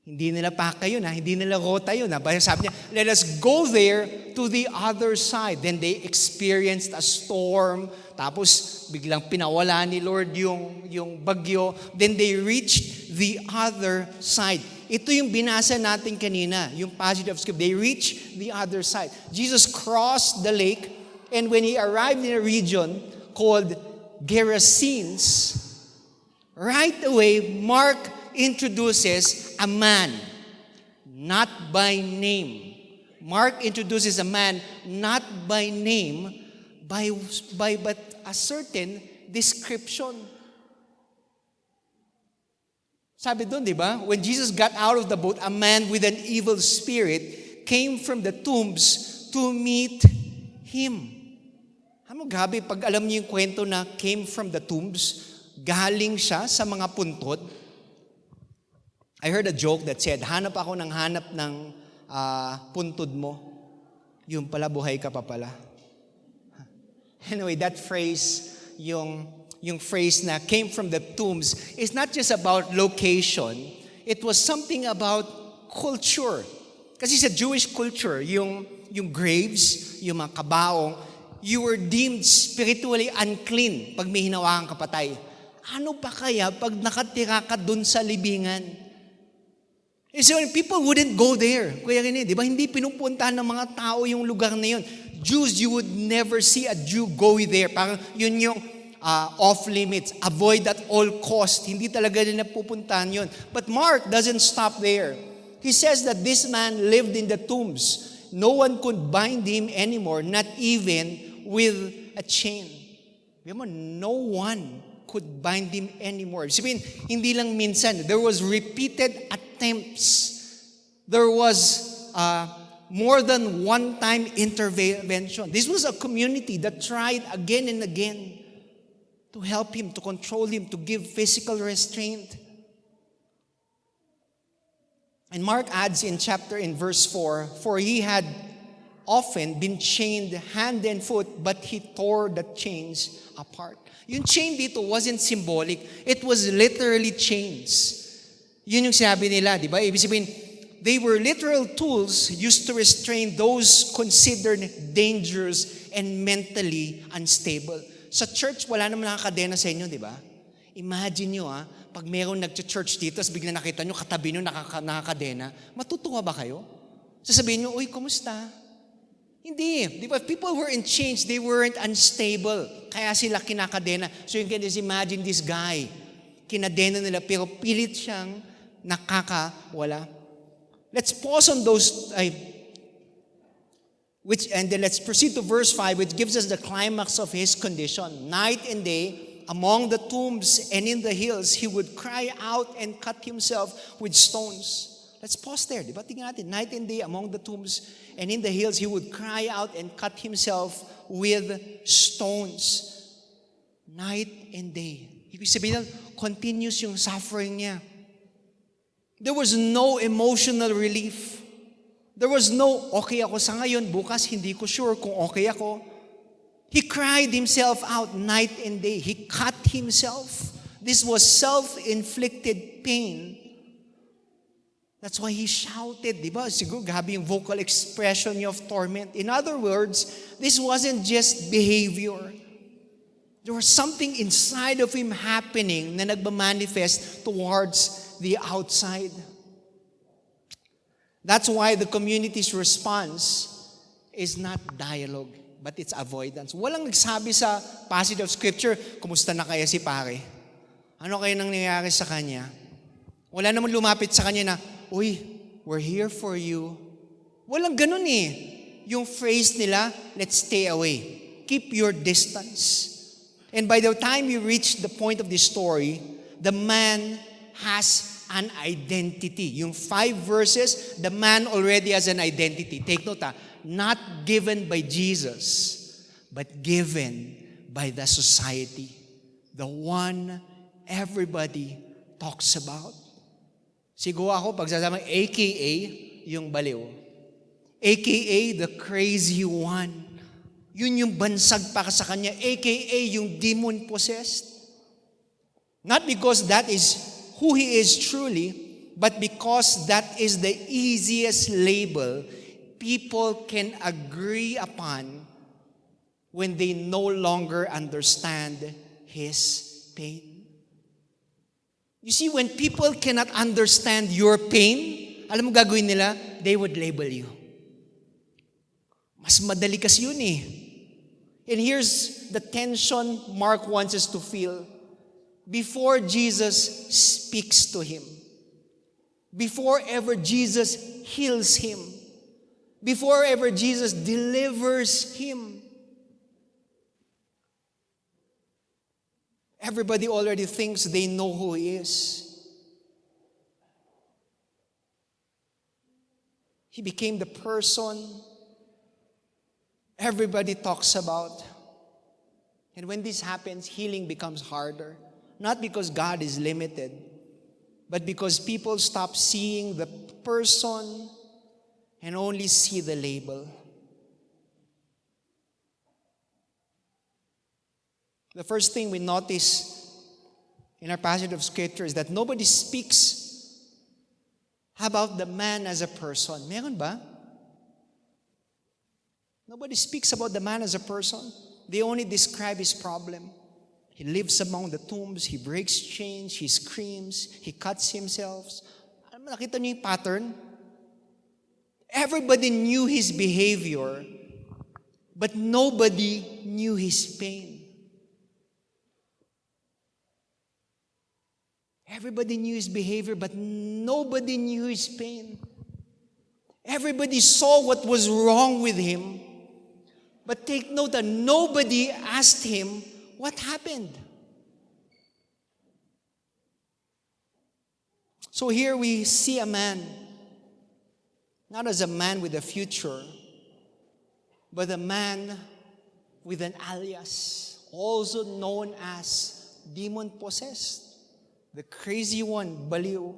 [SPEAKER 3] Hindi nila Paka yun, hindi nila Rota yun. Sabi niya, let us go there to the other side. Then they experienced a storm. Tapos biglang pinawala ni Lord yung bagyo. Then they reached the other side. Ito yung binasa natin kanina, yung passage of Scripture. They reached the other side. Jesus crossed the lake, and when he arrived in a region called Gerasenes, right away, Mark introduces a man, not by name. Mark introduces a man, not by name, but a certain description. Sabi doon, di ba? When Jesus got out of the boat, a man with an evil spirit came from the tombs to meet him. Gabi, pag alam niyo yung kwento na came from the tombs, galing siya sa mga puntod. I heard a joke that said, hanap ako ng puntod mo. Yung pala, buhay ka pa pala. Anyway, that phrase, yung phrase na came from the tombs, is not just about location. It was something about culture. Kasi sa Jewish culture, yung graves, yung mga kabaong, you were deemed spiritually unclean pag may hinawakang kapatay. Ano pa kaya pag nakatira ka dun sa libingan? So people wouldn't go there. Kaya ganyan, di ba? Hindi pinupuntahan ng mga tao yung lugar na yun. Jews, you would never see a Jew go there. Parang yun yung off limits. Avoid at all cost. Hindi talaga nila pupuntahan yun. But Mark doesn't stop there. He says that this man lived in the tombs. No one could bind him anymore, not even with a chain. No one could bind him anymore. Sabihin, hindi lang minsan. There was repeated attempts. There was more than one-time intervention. This was a community that tried again and again to help him, to control him, to give physical restraint. And Mark adds in verse 4, for he had often been chained hand and foot, but he tore the chains apart. Yung chain dito wasn't symbolic. It was literally chains. Yun yung sinabi nila, di ba? Ibig sabihin, they were literal tools used to restrain those considered dangerous and mentally unstable. Sa church, wala naman nakakadena sa inyo, di ba? Imagine nyo, pag mayroong nag-church dito, tapos bigla nakita nyo, katabi nyo nakakadena, matutuwa ba kayo? Sasabihin nyo, uy, kumusta? Hindi. Di ba? People were in chains. They weren't unstable. Kaya sila kinakadena. So you can just imagine this guy. Kinadena nila, pero pilit siyang nakakawala. Let's pause on those, and then let's proceed to verse 5, which gives us the climax of his condition. Night and day, among the tombs and in the hills, he would cry out and cut himself with stones. Let's pause there. Diba? Tingnan natin. Night and day, among the tombs and in the hills, he would cry out and cut himself with stones. Night and day. Ibig sabihin, continuous yung suffering niya. There was no emotional relief. There was no, okay ako sa ngayon, bukas hindi ko sure kung okay ako. He cried himself out night and day. He cut himself. This was self-inflicted pain. That's why he shouted, di ba? Siguro grabe yung vocal expression niya of torment. In other words, this wasn't just behavior. There was something inside of him happening na nagmamanifest towards the outside. That's why the community's response is not dialogue, but it's avoidance. Walang nagsabi sa passage of scripture, kumusta na kaya si pare? Ano kaya nangyayari sa kanya? Wala namang lumapit sa kanya na, uy, we're here for you. Walang ganun eh. Yung phrase nila, let's stay away. Keep your distance. And by the time you reach the point of this story, the man has an identity. Yung 5 verses, the man already has an identity. Take note, not given by Jesus, but given by the society. The one everybody talks about. Siguro ako, pagsasama, AKA, yung baliw. AKA, the crazy one. Yun yung bansag para sa kanya. AKA, yung demon-possessed. Not because that is who he is truly, but because that is the easiest label people can agree upon when they no longer understand his pain. You see, when people cannot understand your pain, alam mo gagawin nila? They would label you. Mas madali kasi yun eh. And here's the tension Mark wants us to feel. Before Jesus speaks to him, before ever Jesus heals him, before ever Jesus delivers him, everybody already thinks they know who he is. He became the person everybody talks about. And when this happens, healing becomes harder. Not because God is limited, but because people stop seeing the person and only see the label. The first thing we notice in our passage of scripture is that nobody speaks about the man as a person. Meron ba? Nobody speaks about the man as a person. They only describe his problem. He lives among the tombs, he breaks chains, he screams, he cuts himself. Nakita niyo yung pattern? Everybody knew his behavior, but nobody knew his pain. Everybody knew his behavior, but nobody knew his pain. Everybody saw what was wrong with him, but take note that nobody asked him, what happened? So here we see a man, not as a man with a future, but a man with an alias, also known as demon-possessed, the crazy one, baliw.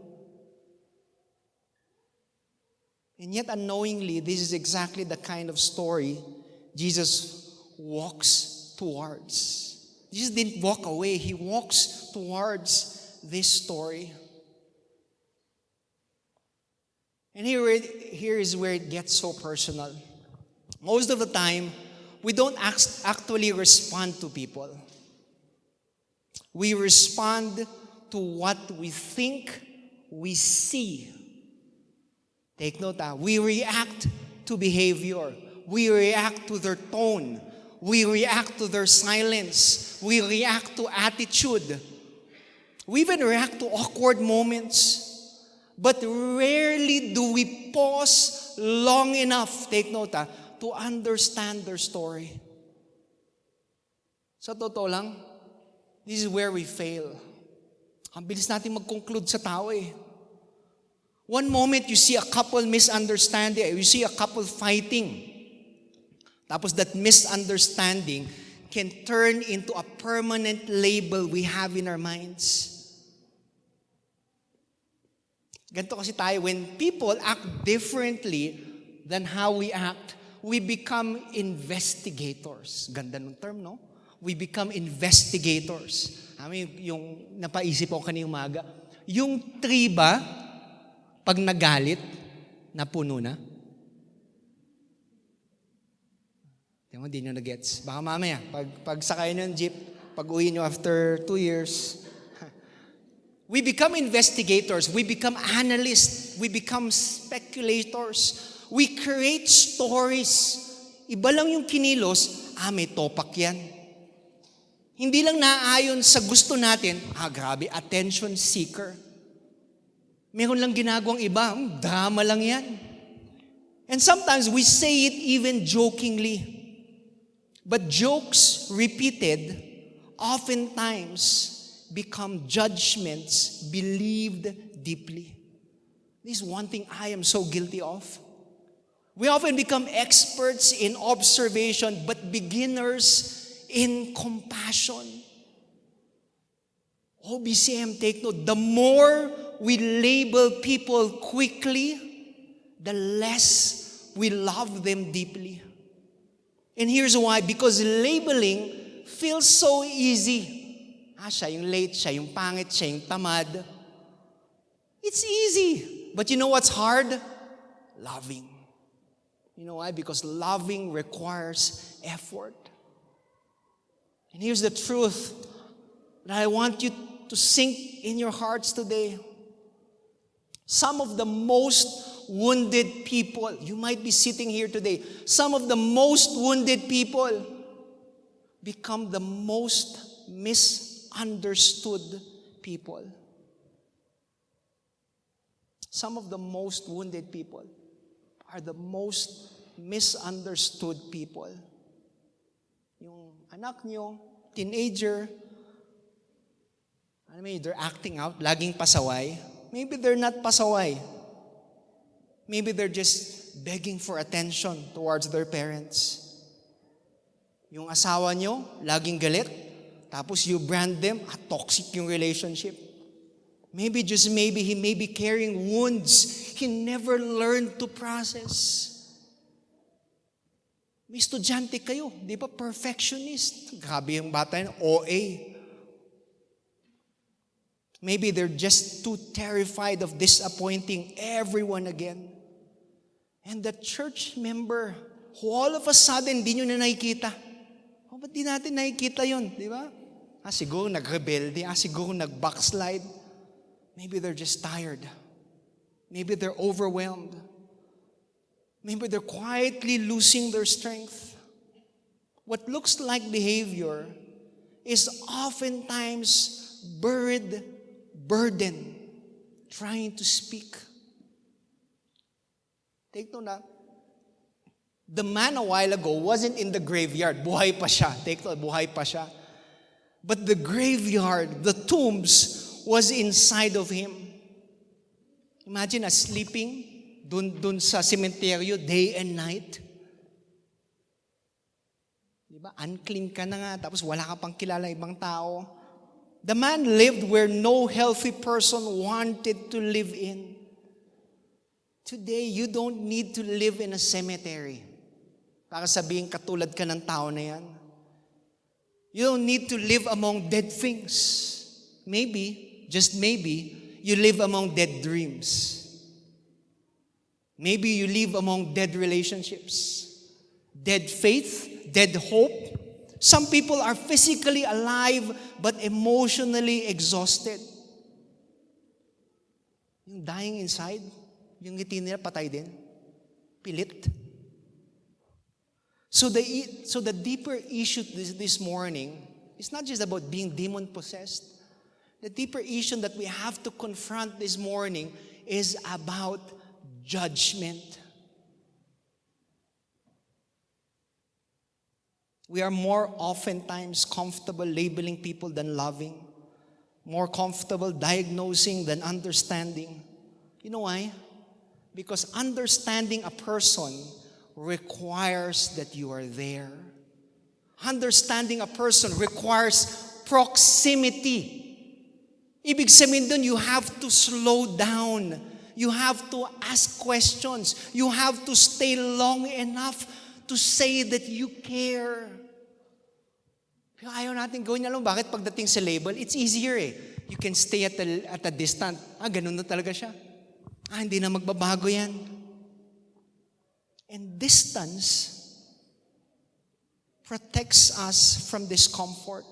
[SPEAKER 3] And yet unknowingly, this is exactly the kind of story Jesus walks towards. Jesus didn't walk away. He walks towards this story. And here is where it gets so personal. Most of the time, we don't actually respond to people. We respond to what we think we see. Take note, we react to behavior. We react to their tone. We react to their silence. We react to attitude. We even react to awkward moments. But rarely do we pause long enough, take note, to understand their story. Sa totoo lang, this is where we fail. Ang bilis natin mag-conclude sa tao eh. One moment you see a couple misunderstanding, you see a couple fighting. Tapos that misunderstanding can turn into a permanent label we have in our minds. Ganito kasi tayo, when people act differently than how we act, we become investigators. Ganda ng term, no? We become investigators. Yung napaisip ako kanina umaga, yung tree ba, pag nagalit, napuno na? Hindi nyo na-gets. Baka mamaya, pag sakay nyo ng jeep, pag uwi nyo after 2 years, we become investigators, we become analysts, we become speculators, we create stories. Iba lang yung kinilos, may topak yan. Hindi lang naaayon sa gusto natin, grabe, attention seeker. Meron lang ginagawang iba, drama lang yan. And sometimes we say it even jokingly. But jokes repeated oftentimes become judgments believed deeply. This is one thing I am so guilty of. We often become experts in observation but beginners in compassion. OBCM, take note, the more we label people quickly, the less we love them deeply. And here's why, because labeling feels so easy. Siya yung late, siya yung pangit, siya yung tamad. It's easy. But you know what's hard? Loving. You know why? Because loving requires effort. And here's the truth that I want you to sink in your hearts today. Some of the most wounded people, you might be sitting here today, some of the most wounded people become the most misunderstood people. Some of the most wounded people are the most misunderstood people. Yung anak nyo, teenager, they're acting out, laging pasaway. Maybe they're not pasaway. Maybe they're just begging for attention towards their parents. Yung asawa nyo, laging galit, tapos you brand them, toxic yung relationship. Maybe, just maybe, he may be carrying wounds he never learned to process. May estudyante kayo, di ba? Perfectionist. Grabe yung bata yun, OA. Maybe they're just too terrified of disappointing everyone again. And the church member, who all of a sudden, di nyo na nakikita. Ba't di natin nakikita yun? Di ba? Siguro nagrebelde. Siguro nag-backslide. Maybe they're just tired. Maybe they're overwhelmed. Maybe they're quietly losing their strength. What looks like behavior is oftentimes burden trying to speak. Take note na, the man a while ago wasn't in the graveyard. Buhay pa siya. Take note, buhay pa siya. But the graveyard, the tombs, was inside of him. Imagine sleeping dun sa sementeryo day and night. Diba? Unclean ka na nga, tapos wala ka pang kilala ibang tao. The man lived where no healthy person wanted to live in. Today, you don't need to live in a cemetery para sabihin katulad ka ng tao na yan. You don't need to live among dead things. Maybe, just maybe, you live among dead dreams. Maybe you live among dead relationships, dead faith, dead hope. Some people are physically alive but emotionally exhausted. Yung dying inside, yung ngiti nila patay din. Pilit. So the deeper issue this morning is not just about being demon-possessed. The deeper issue that we have to confront this morning is about judgment. We are more oftentimes comfortable labeling people than loving, more comfortable diagnosing than understanding. You know why? Because understanding a person requires that you are there. Understanding a person requires proximity. Ibig sabihin dun, you have to slow down. You have to ask questions. You have to stay long enough to say that you care. Pero ayaw natin gawin niya lang. Bakit pagdating sa label, it's easier eh. You can stay at a distance. Ganun na talaga siya. Hindi na magbabago yan. And distance protects us from discomfort.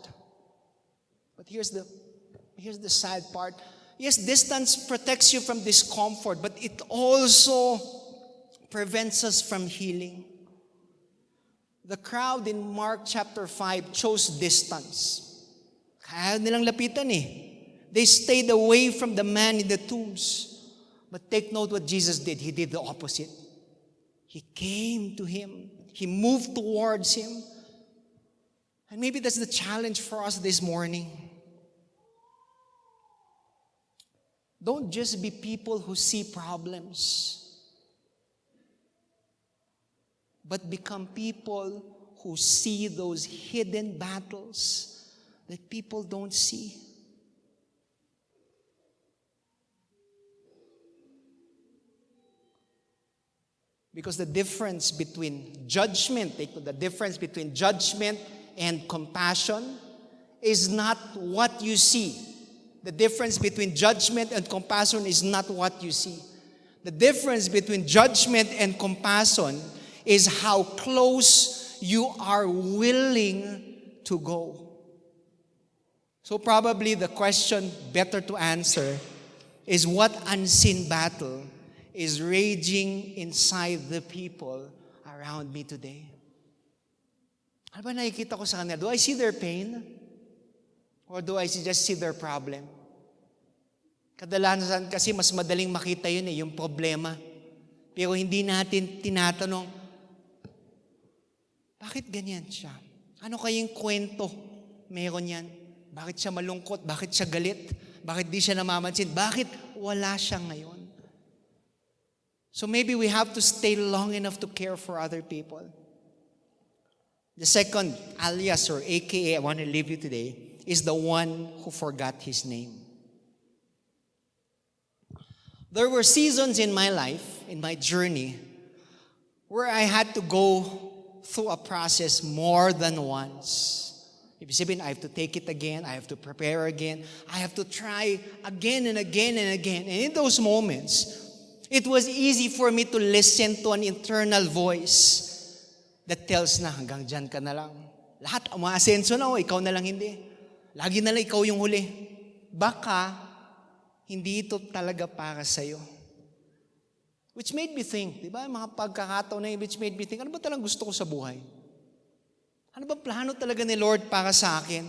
[SPEAKER 3] But here's the sad part. Yes, distance protects you from discomfort, but it also prevents us from healing. The crowd in Mark chapter 5 chose distance. Kaya nilang lapitan eh. They stayed away from the man in the tombs. But take note what Jesus did. He did the opposite. He came to him. He moved towards him. And maybe that's the challenge for us this morning. Don't just be people who see problems, but become people who see those hidden battles that people don't see. Because the difference between judgment and compassion is not what you see. The difference between judgment and compassion is not what you see. The difference between judgment and compassion is how close you are willing to go. So probably the question better to answer is, what unseen battle is raging inside the people around me today? Ano ba nakikita ko sa kanila? Do I see their pain? Or do I just see their problem? Kadalasan kasi mas madaling makita yun yung problema. Pero hindi natin tinatanong, bakit ganyan siya? Ano kayang kwento meron yan? Bakit siya malungkot? Bakit siya galit? Bakit di siya namamansin? Bakit wala siya ngayon? So maybe we have to stay long enough to care for other people. The second alias or AKA I want to leave you today is the one who forgot his name. There were seasons in my life, in my journey, where I had to go through a process more than once. Ibig sabihin, I have to take it again, I have to prepare again, I have to try again and again and again. And in those moments, it was easy for me to listen to an internal voice that tells na, hanggang dyan ka na lang. Lahat, umaasenso na, ikaw na lang hindi. Lagi na lang ikaw yung huli. Baka, hindi ito talaga para sa'yo. Which made me think, di ba, mga pagkakataon na yun, which made me think, ano ba talagang gusto ko sa buhay? Ano ba plano talaga ni Lord para sa akin?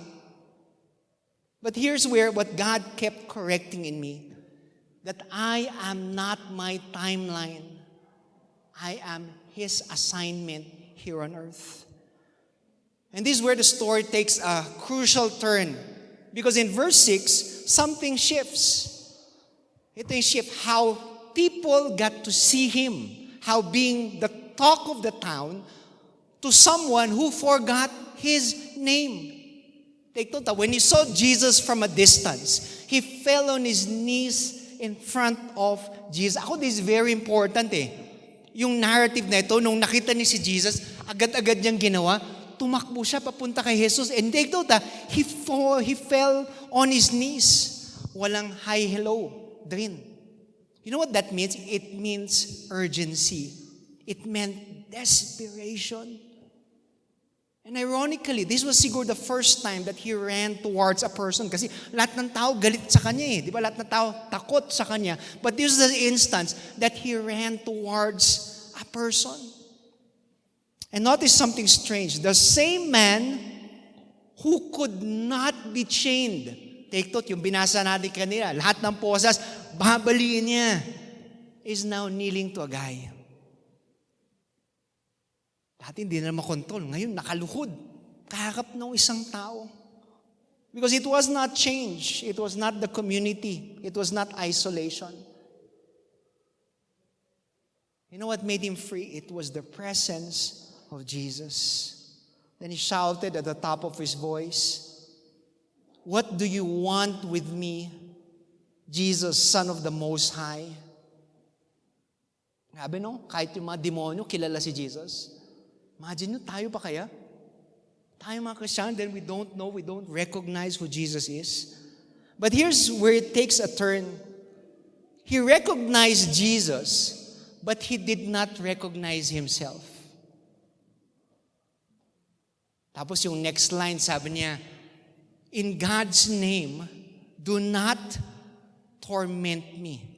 [SPEAKER 3] But here's where what God kept correcting in me, that I am not my timeline. I am His assignment here on earth. And this is where the story takes a crucial turn. Because in verse 6, something shifts. Ito yung shift, how people got to see Him, how being the talk of the town to someone who forgot His name. Take note, when he saw Jesus from a distance, he fell on his knees in front of Jesus. Ako, this is very important eh. Yung narrative na ito, nung nakita ni si Jesus, agad-agad niyang ginawa, tumakbo siya papunta kay Jesus. And take note, he fell on his knees. Walang hi, hello. Drin. You know what that means? It means urgency. It meant desperation. And ironically, this was siguro the first time that he ran towards a person. Kasi lahat ng tao galit sa kanya eh. Di ba? Lahat ng tao takot sa kanya. But this was the instance that he ran towards a person. And notice something strange. The same man who could not be chained. Take note, yung binasa natin kanina, lahat ng posas, babaliin niya, is now kneeling to a guy. Dati hindi na makontrol. Ngayon, nakaluhod. Kahakap ng isang tao. Because it was not change. It was not the community. It was not isolation. You know what made him free? It was the presence of Jesus. Then he shouted at the top of his voice, "What do you want with me, Jesus, Son of the Most High? Grabe no? Kahit yung mga demonyo, kilala si Jesus. Imagine nyo, tayo pa kaya? Tayo mga Christian, then we don't know, we don't recognize who Jesus is. But here's where it takes a turn. He recognized Jesus, but he did not recognize himself. Tapos yung next line, sabi niya, in God's name, do not torment me.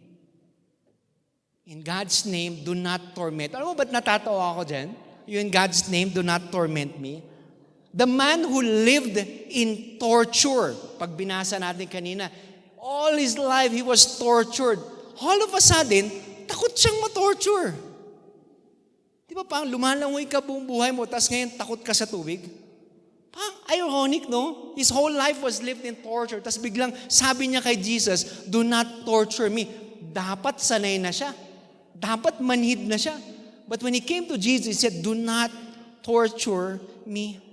[SPEAKER 3] In God's name, do not torment. Alam mo ba't natatawa ako dyan? You in God's name, do not torment me. The man who lived in torture, pag binasa natin kanina, all his life he was tortured. All of a sudden, takot siyang ma-torture. Di ba parang lumalangoy ka buong buhay mo, tapos ngayon takot ka sa tubig? Parang ironic, no? His whole life was lived in torture. Tapos biglang sabi niya kay Jesus, do not torture me. Dapat sanay na siya. Dapat manhid na siya. But when he came to Jesus, he said, do not torture me.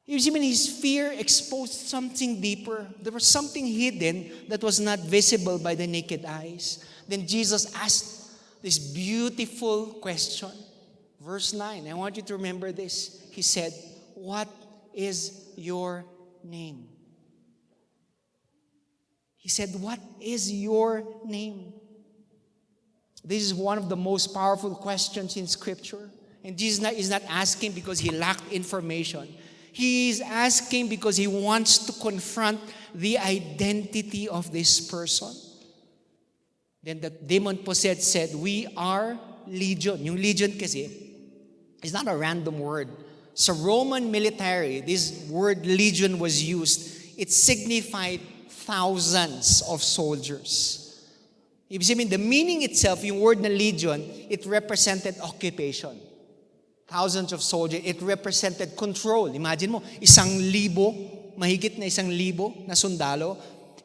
[SPEAKER 3] You see, when his fear exposed something deeper. There was something hidden that was not visible by the naked eyes. Then Jesus asked this beautiful question. Verse 9, I want you to remember this. He said, what is your name? He said, what is your name? This is one of the most powerful questions in Scripture. And Jesus is not asking because he lacked information. He is asking because he wants to confront the identity of this person. Then the demon-possessed said, we are legion. Yung legion kasi is not a random word. Sa Roman military, this word legion was used. It signified thousands of soldiers. Ibig sabihin, the meaning itself, yung word na legion, it represented occupation. Thousands of soldiers, it represented control. Imagine mo, 1,000, mahigit na 1,000 na sundalo.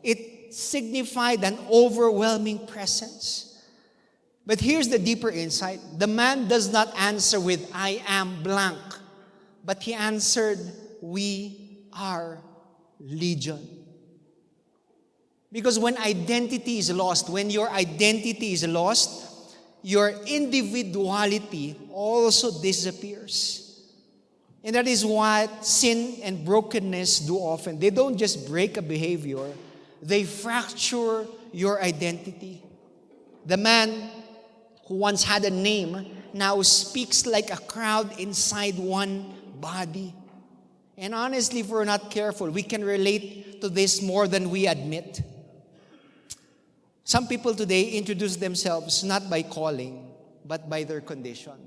[SPEAKER 3] It signified an overwhelming presence. But here's the deeper insight. The man does not answer with, I am blank. But he answered, we are legion. Because when identity is lost, when your identity is lost, your individuality also disappears. And that is what sin and brokenness do often. They don't just break a behavior, they fracture your identity. The man who once had a name now speaks like a crowd inside one body. And honestly, if we're not careful, we can relate to this more than we admit. Some people today introduce themselves not by calling, but by their condition.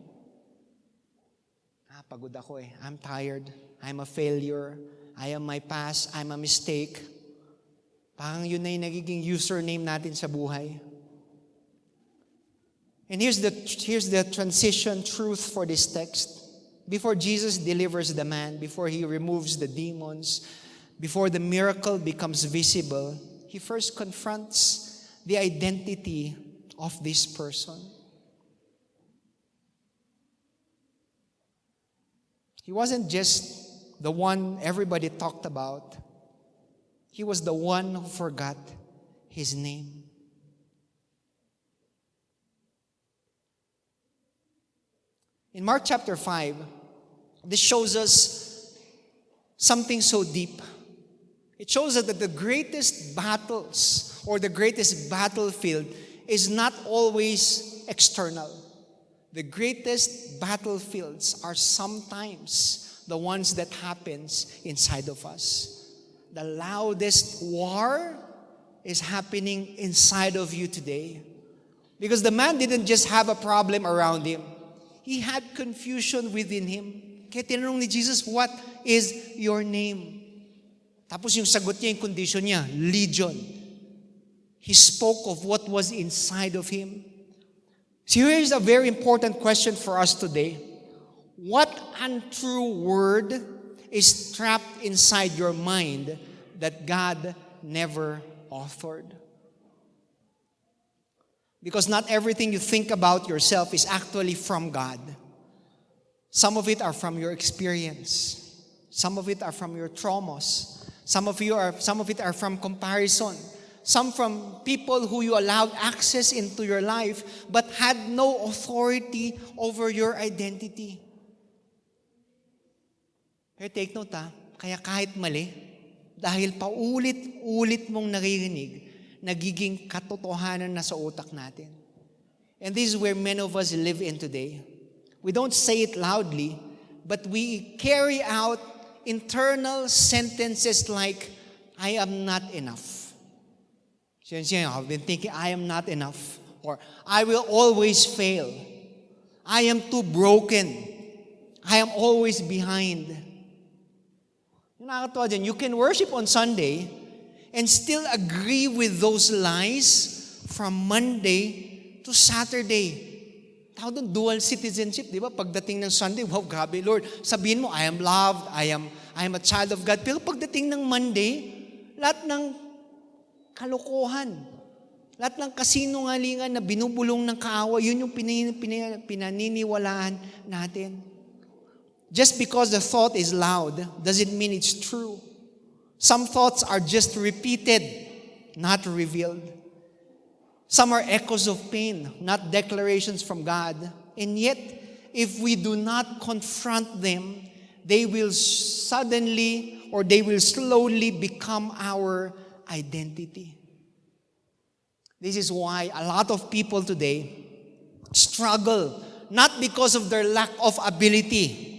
[SPEAKER 3] Pagod ako eh. I'm tired. I'm a failure. I am my past. I'm a mistake. Parang yun na yung nagiging username natin sa buhay. And here's the transition truth for this text. Before Jesus delivers the man, before he removes the demons, before the miracle becomes visible, he first confronts the identity of this person. He wasn't just the one everybody talked about. He was the one who forgot his name. In Mark chapter 5, this shows us something so deep. It shows us that the greatest battles or the greatest battlefield is not always external. The greatest battlefields are sometimes the ones that happens inside of us. The loudest war is happening inside of you today. Because the man didn't just have a problem around him. He had confusion within him. Kaya tinanong ni Jesus, what is your name? Tapos yung sagot niya, yung condition niya, legion. He spoke of what was inside of him. So here's a very important question for us today. What untrue word is trapped inside your mind that God never authored? Because not everything you think about yourself is actually from God. Some of it are from your experience. Some of it are from your traumas. Some of it are from comparison. some from people who you allowed access into your life but had no authority over your identity. Pero take note kaya kahit mali, dahil paulit-ulit mong naririnig, nagiging katotohanan na sa utak natin. And this is where many of us live in today. We don't say it loudly, but we carry out internal sentences like, I am not enough. I've been thinking, I am not enough. Or, I will always fail. I am too broken. I am always behind. Nakakatawa dyan, you can worship on Sunday and still agree with those lies from Monday to Saturday. Tawag doon, dual citizenship, di ba? Pagdating ng Sunday, wow, grabe, Lord. Sabihin mo, I am loved, I am a child of God. Pero pagdating ng Monday, lahat ng kalokohan, lahat ng kasinungalingan na binubulong ng kaawa, yun yung pinaniniwalaan natin. Just because the thought is loud doesn't mean it's true. Some thoughts are just repeated, not revealed. Some are echoes of pain, not declarations from God. And yet, if we do not confront them, they will suddenly or they will slowly become our identity. This is why a lot of people today struggle, not because of their lack of ability,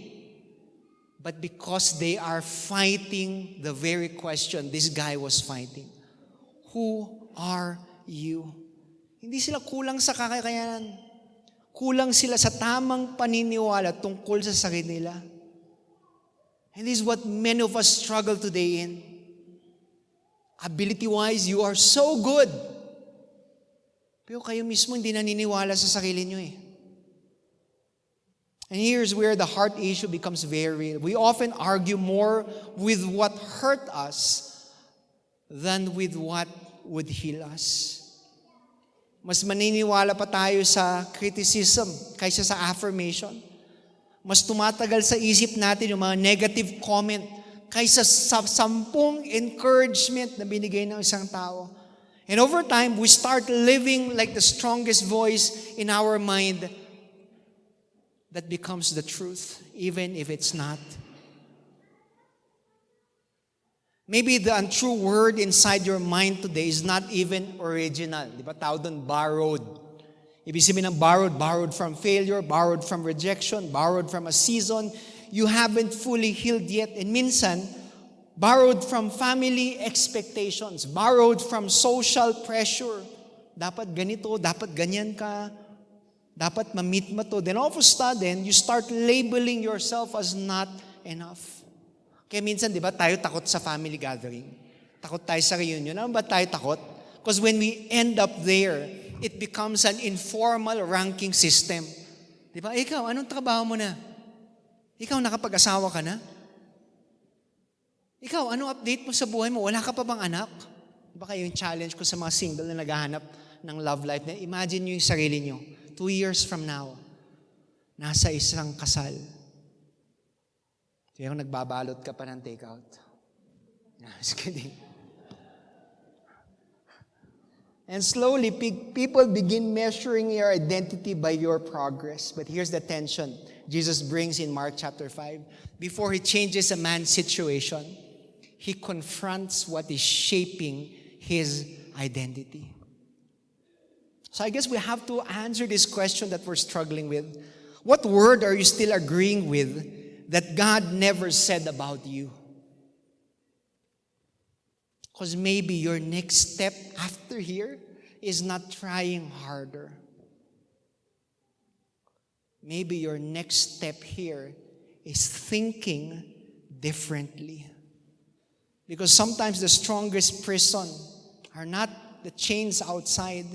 [SPEAKER 3] but because they are fighting the very question this guy was fighting. Who are you? Hindi sila kulang sa kakayanan. Kulang sila sa tamang paniniwala tungkol sa sarili nila. And this is what many of us struggle today in. Ability-wise, you are so good. Pero kayo mismo hindi naniniwala sa sarili nyo eh. And here's where the heart issue becomes very real. We often argue more with what hurt us than with what would heal us. Mas maniniwala pa tayo sa criticism kaysa sa affirmation. Mas tumatagal sa isip natin yung mga negative comment kaysa sa 10 encouragement na binigay ng isang tao. And over time, we start living like the strongest voice in our mind that becomes the truth, even if it's not. Maybe the untrue word inside your mind today is not even original. Di ba? Tawag doon, borrowed. Ibig sabihin ng borrowed from failure, borrowed from rejection, borrowed from a season you haven't fully healed yet. And minsan, borrowed from family expectations, borrowed from social pressure. Dapat ganito, dapat ganyan ka, dapat ma-meet mo to. Then all of a sudden, you start labeling yourself as not enough. Kaya minsan, di ba, tayo takot sa family gathering. Takot tayo sa reunion. Ano ba tayo takot? Because when we end up there, it becomes an informal ranking system. Di ba? Ikaw, anong trabaho mo na? Ikaw, nakapag-asawa ka na? Ikaw, anong update mo sa buhay mo? Wala ka pa bang anak? Di ba kayo yung challenge ko sa mga single na naghahanap ng love life? Na imagine nyo yung sarili nyo. 2 years from now, nasa isang kasal. Kaya kung nagbabalot ka pa ng takeout. Just kidding. And slowly, people begin measuring your identity by your progress. But here's the tension Jesus brings in Mark chapter 5. Before He changes a man's situation, He confronts what is shaping his identity. So I guess we have to answer this question that we're struggling with. What word are you still agreeing with that God never said about you? Because maybe your next step after here is not trying harder. Maybe your next step here is thinking differently. Because sometimes the strongest prison are not the chains outside,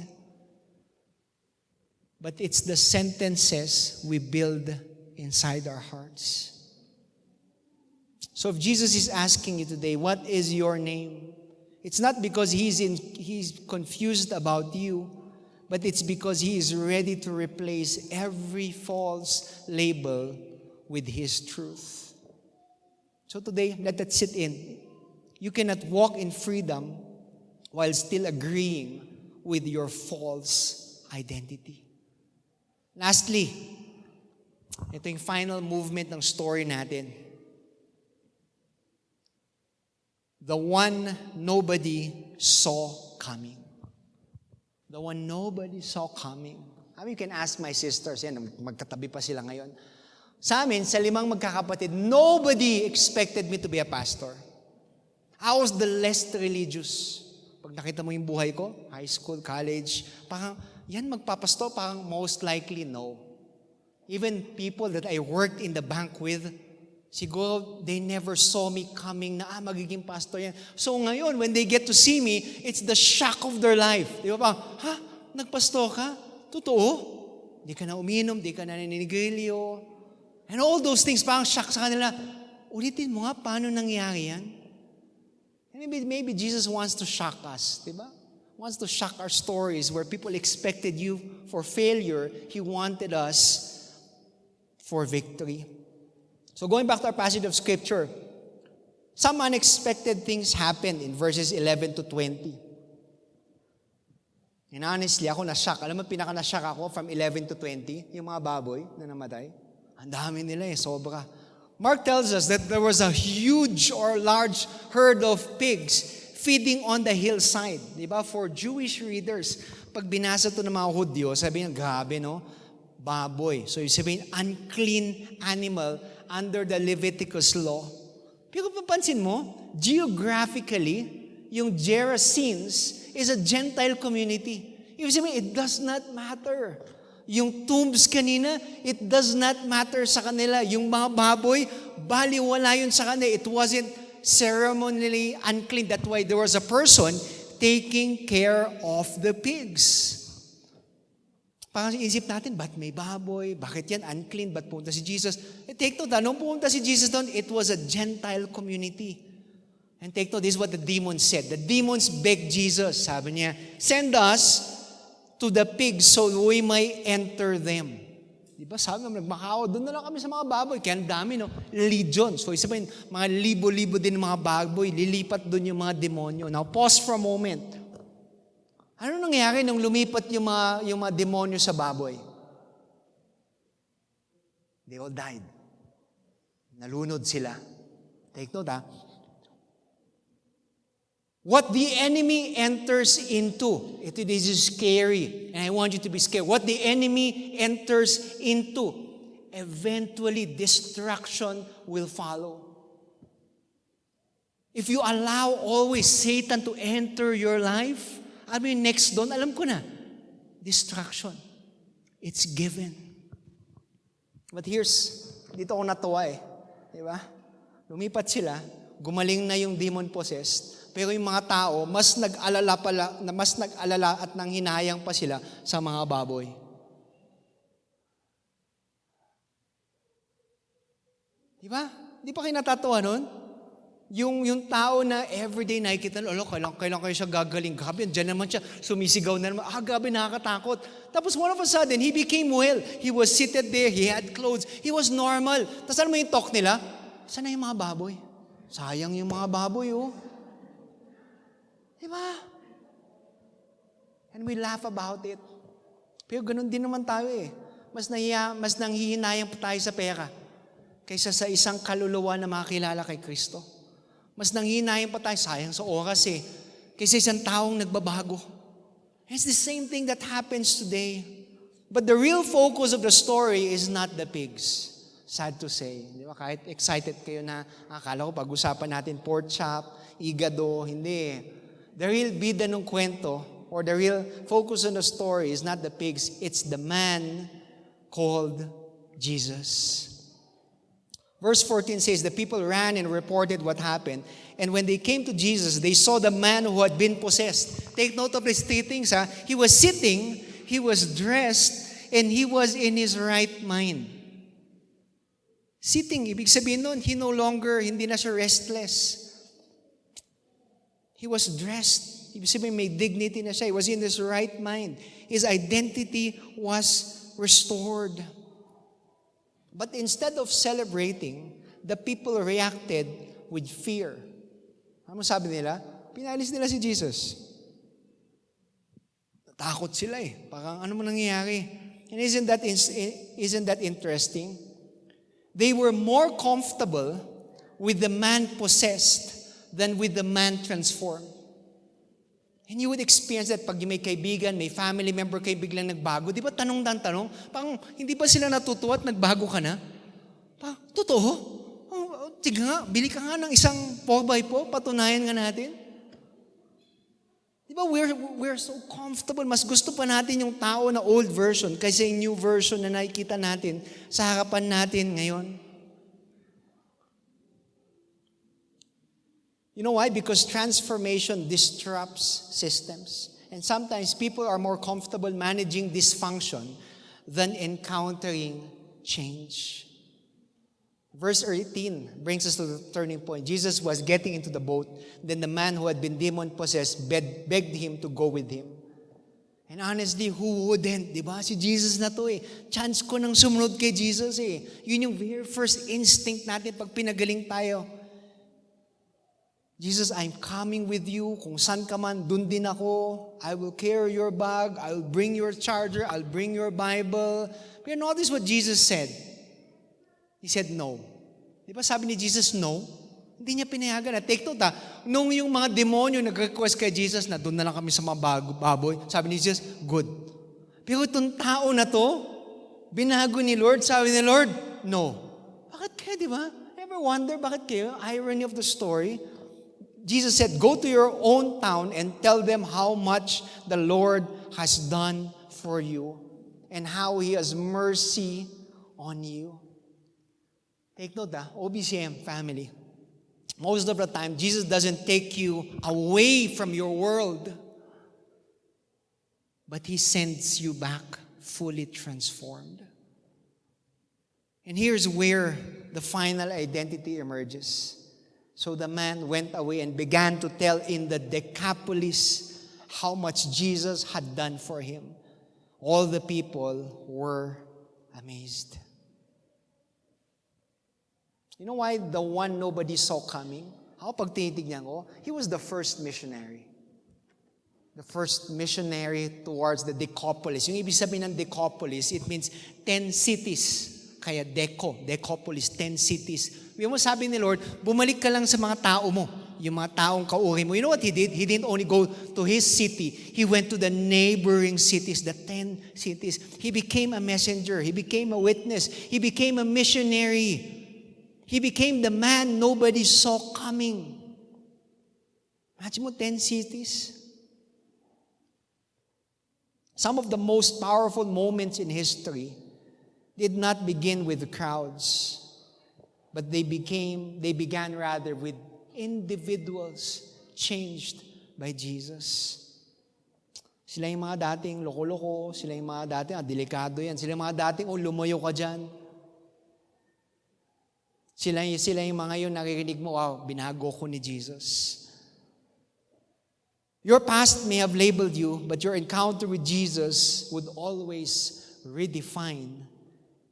[SPEAKER 3] but it's the sentences we build inside our hearts. So if Jesus is asking you today, what is your name? It's not because he's confused about you, but it's because He is ready to replace every false label with His truth. So today, let that sit in. You cannot walk in freedom while still agreeing with your false identity. Lastly, ito yung final movement ng story natin. The one nobody saw coming. The one nobody saw coming. I mean, you can ask my sisters, yan, magkatabi pa sila ngayon. Sa amin, sa 5 magkakapatid, nobody expected me to be a pastor. I was the least religious. Pag nakita mo yung buhay ko, high school, college, parang, yan magpapasto, parang most likely no. Even people that I worked in the bank with, siguro they never saw me coming na, magiging pastor yan. So ngayon, when they get to see me, it's the shock of their life. Di ba? Ha? Nagpasto ka? Totoo? Di ka na uminom, di ka na naninigarilyo. And all those things, parang shock sa kanila. Ulitin mo nga, paano nangyari yan? And maybe Jesus wants to shock us, di ba? Wants to shock our stories where people expected you for failure. He wanted us for victory. So going back to our passage of Scripture, some unexpected things happened in verses 11 to 20. And honestly, ako na-shock. Alam mo, pinaka-na-shock ako from 11 to 20, yung mga baboy na namatay. Ang dami nila sobra. Mark tells us that there was a huge or large herd of pigs feeding on the hillside. Diba? For Jewish readers, pag binasa to ng mga Hudyo, sabi niya, grabe, no? Baboy. So, sabihin, unclean animal under the Leviticus law. Pero papansin mo, geographically, yung Gerasenes is a Gentile community. Ibig sabihin, it does not matter. Yung tombs kanina, it does not matter sa kanila. Yung mga baboy, baliwala yun sa kanila. It wasn't ceremonially unclean. That's why there was a person taking care of the pigs. Parang isip natin, ba't may baboy? Bakit yan unclean? Ba't pumunta si Jesus? Take note, nung pumunta si Jesus doon, it was a Gentile community. And take note, this is what the demons said. The demons begged Jesus. Sabi niya, send us to the pigs so we may enter them. Diba? Sabi naman, nagmakao, doon na lang kami sa mga baboy. Kaya ang dami, no? Legion. So, isa pa yun, mga libo-libo din mga baboy. Lilipat doon yung mga demonyo. Now, pause for a moment. Ano nangyari nung lumipat yung mga demonyo sa baboy? They all died. Nalunod sila. Take note, What the enemy enters into, this is scary, and I want you to be scared. What the enemy enters into, eventually destruction will follow. If you allow always Satan to enter your life, ano yung next doon? Alam ko na, destruction. It's given. But dito ako natuwa Di ba? Lumipat sila, gumaling na yung demon-possessed, pero yung mga tao, mas nag-alala at nanghinayang pa sila sa mga baboy. Di ba? Di pa kayo natatawa nun? Yung tao na everyday nakikita, kailan kayo siya gagaling? Gabi, dyan naman siya, sumisigaw na naman. Gabi, nakakatakot. Tapos all of a sudden, he became well. He was seated there, he had clothes, he was normal. Tapos ano mo yung talk nila? Saan na yung mga baboy? Sayang yung mga baboy, Diba? And we laugh about it. Pero ganun din naman tayo Mas nanghihinayang pa tayo sa pera kaysa sa isang kaluluwa na makakilala kay Kristo. Mas nanghihinayang pa tayo, sayang sa oras kaysa isang taong nagbabago. It's the same thing that happens today. But the real focus of the story is not the pigs. Sad to say. Di ba? Kahit excited kayo na, akala ko pag-usapan natin pork chop, igado, hindi. The real bida ng kwento, or the real focus on the story is not the pigs, it's the man called Jesus. Verse 14 says, the people ran and reported what happened. And when they came to Jesus, they saw the man who had been possessed. Take note of these 3 things. He was sitting, he was dressed, and he was in his right mind. Sitting, ibig sabihin nun, hindi na siya restless. He was dressed. Ibig sabihin, may dignity na siya. He was in his right mind. His identity was restored. But instead of celebrating, the people reacted with fear. Ano sabi nila? Pinalis nila si Jesus. Natakot sila eh. Parang ano mo nangyayari? And isn't that interesting? They were more comfortable with the man possessed than with the man transformed. And you would experience that pag may kaibigan, may family member kayo biglang nagbago. Di ba tanong, parang hindi ba sila natutuwa at nagbago ka na? Parang, totoo? Sige nga, bili ka nga ng isang 4x4, patunayan nga natin. Di ba we're so comfortable. Mas gusto pa natin yung tao na old version kaysa yung new version na nakikita natin sa harapan natin ngayon. You know why? Because transformation disrupts systems. And sometimes people are more comfortable managing dysfunction than encountering change. Verse 18 brings us to the turning point. Jesus was getting into the boat. Then the man who had been demon-possessed begged him to go with him. And honestly, who wouldn't? Diba? Si Jesus na to eh. Chance ko nang sumunod kay Jesus eh. Yun yung very first instinct natin pag pinagaling tayo. Jesus, I'm coming with you. Kung saan ka man, dun din ako. I will carry your bag. I will bring your charger. I'll bring your Bible. But notice what Jesus said. He said no. Di ba sabi ni Jesus no? Hindi niya pinayagan. Take note nung yung mga demonyo nag-request kay Jesus na doon na lang kami sa mga baboy, sabi ni Jesus, good. Pero itong tao na to, binago ni Lord, sabi ni Lord, no. Bakit kaya, di ba? Ever wonder bakit kayo? Irony of the story. Jesus said, go to your own town and tell them how much the Lord has done for you and how He has mercy on you. Take note, OBCM family. Most of the time, Jesus doesn't take you away from your world, but He sends you back fully transformed. And here's where the final identity emerges. So the man went away and began to tell in the Decapolis how much Jesus had done for him. All the people were amazed. You know why the one nobody saw coming? Ako pag tinitignan ko, he was the first missionary. The first missionary towards the Decapolis. Yung ibig sabihin ng Decapolis, it means 10 cities. Kaya Decapolis, 10 cities. Yung sabi ni Lord, bumalik ka lang sa mga tao mo, yung mga taong kauri mo. You know what He did? He didn't only go to His city. He went to the neighboring cities, the 10 cities. He became a messenger. He became a witness. He became a missionary. He became the man nobody saw coming. Imagine mo, 10 cities. Some of the most powerful moments in history did not begin with the crowds, but they began with individuals changed by Jesus. Sila yung mga dating loko-loko, sila yung mga dating, delikado yan, sila yung mga dating, lumayo ka dyan. Sila yung mga yun, naririnig mo, wow, binago ko ni Jesus. Your past may have labeled you, but your encounter with Jesus would always redefine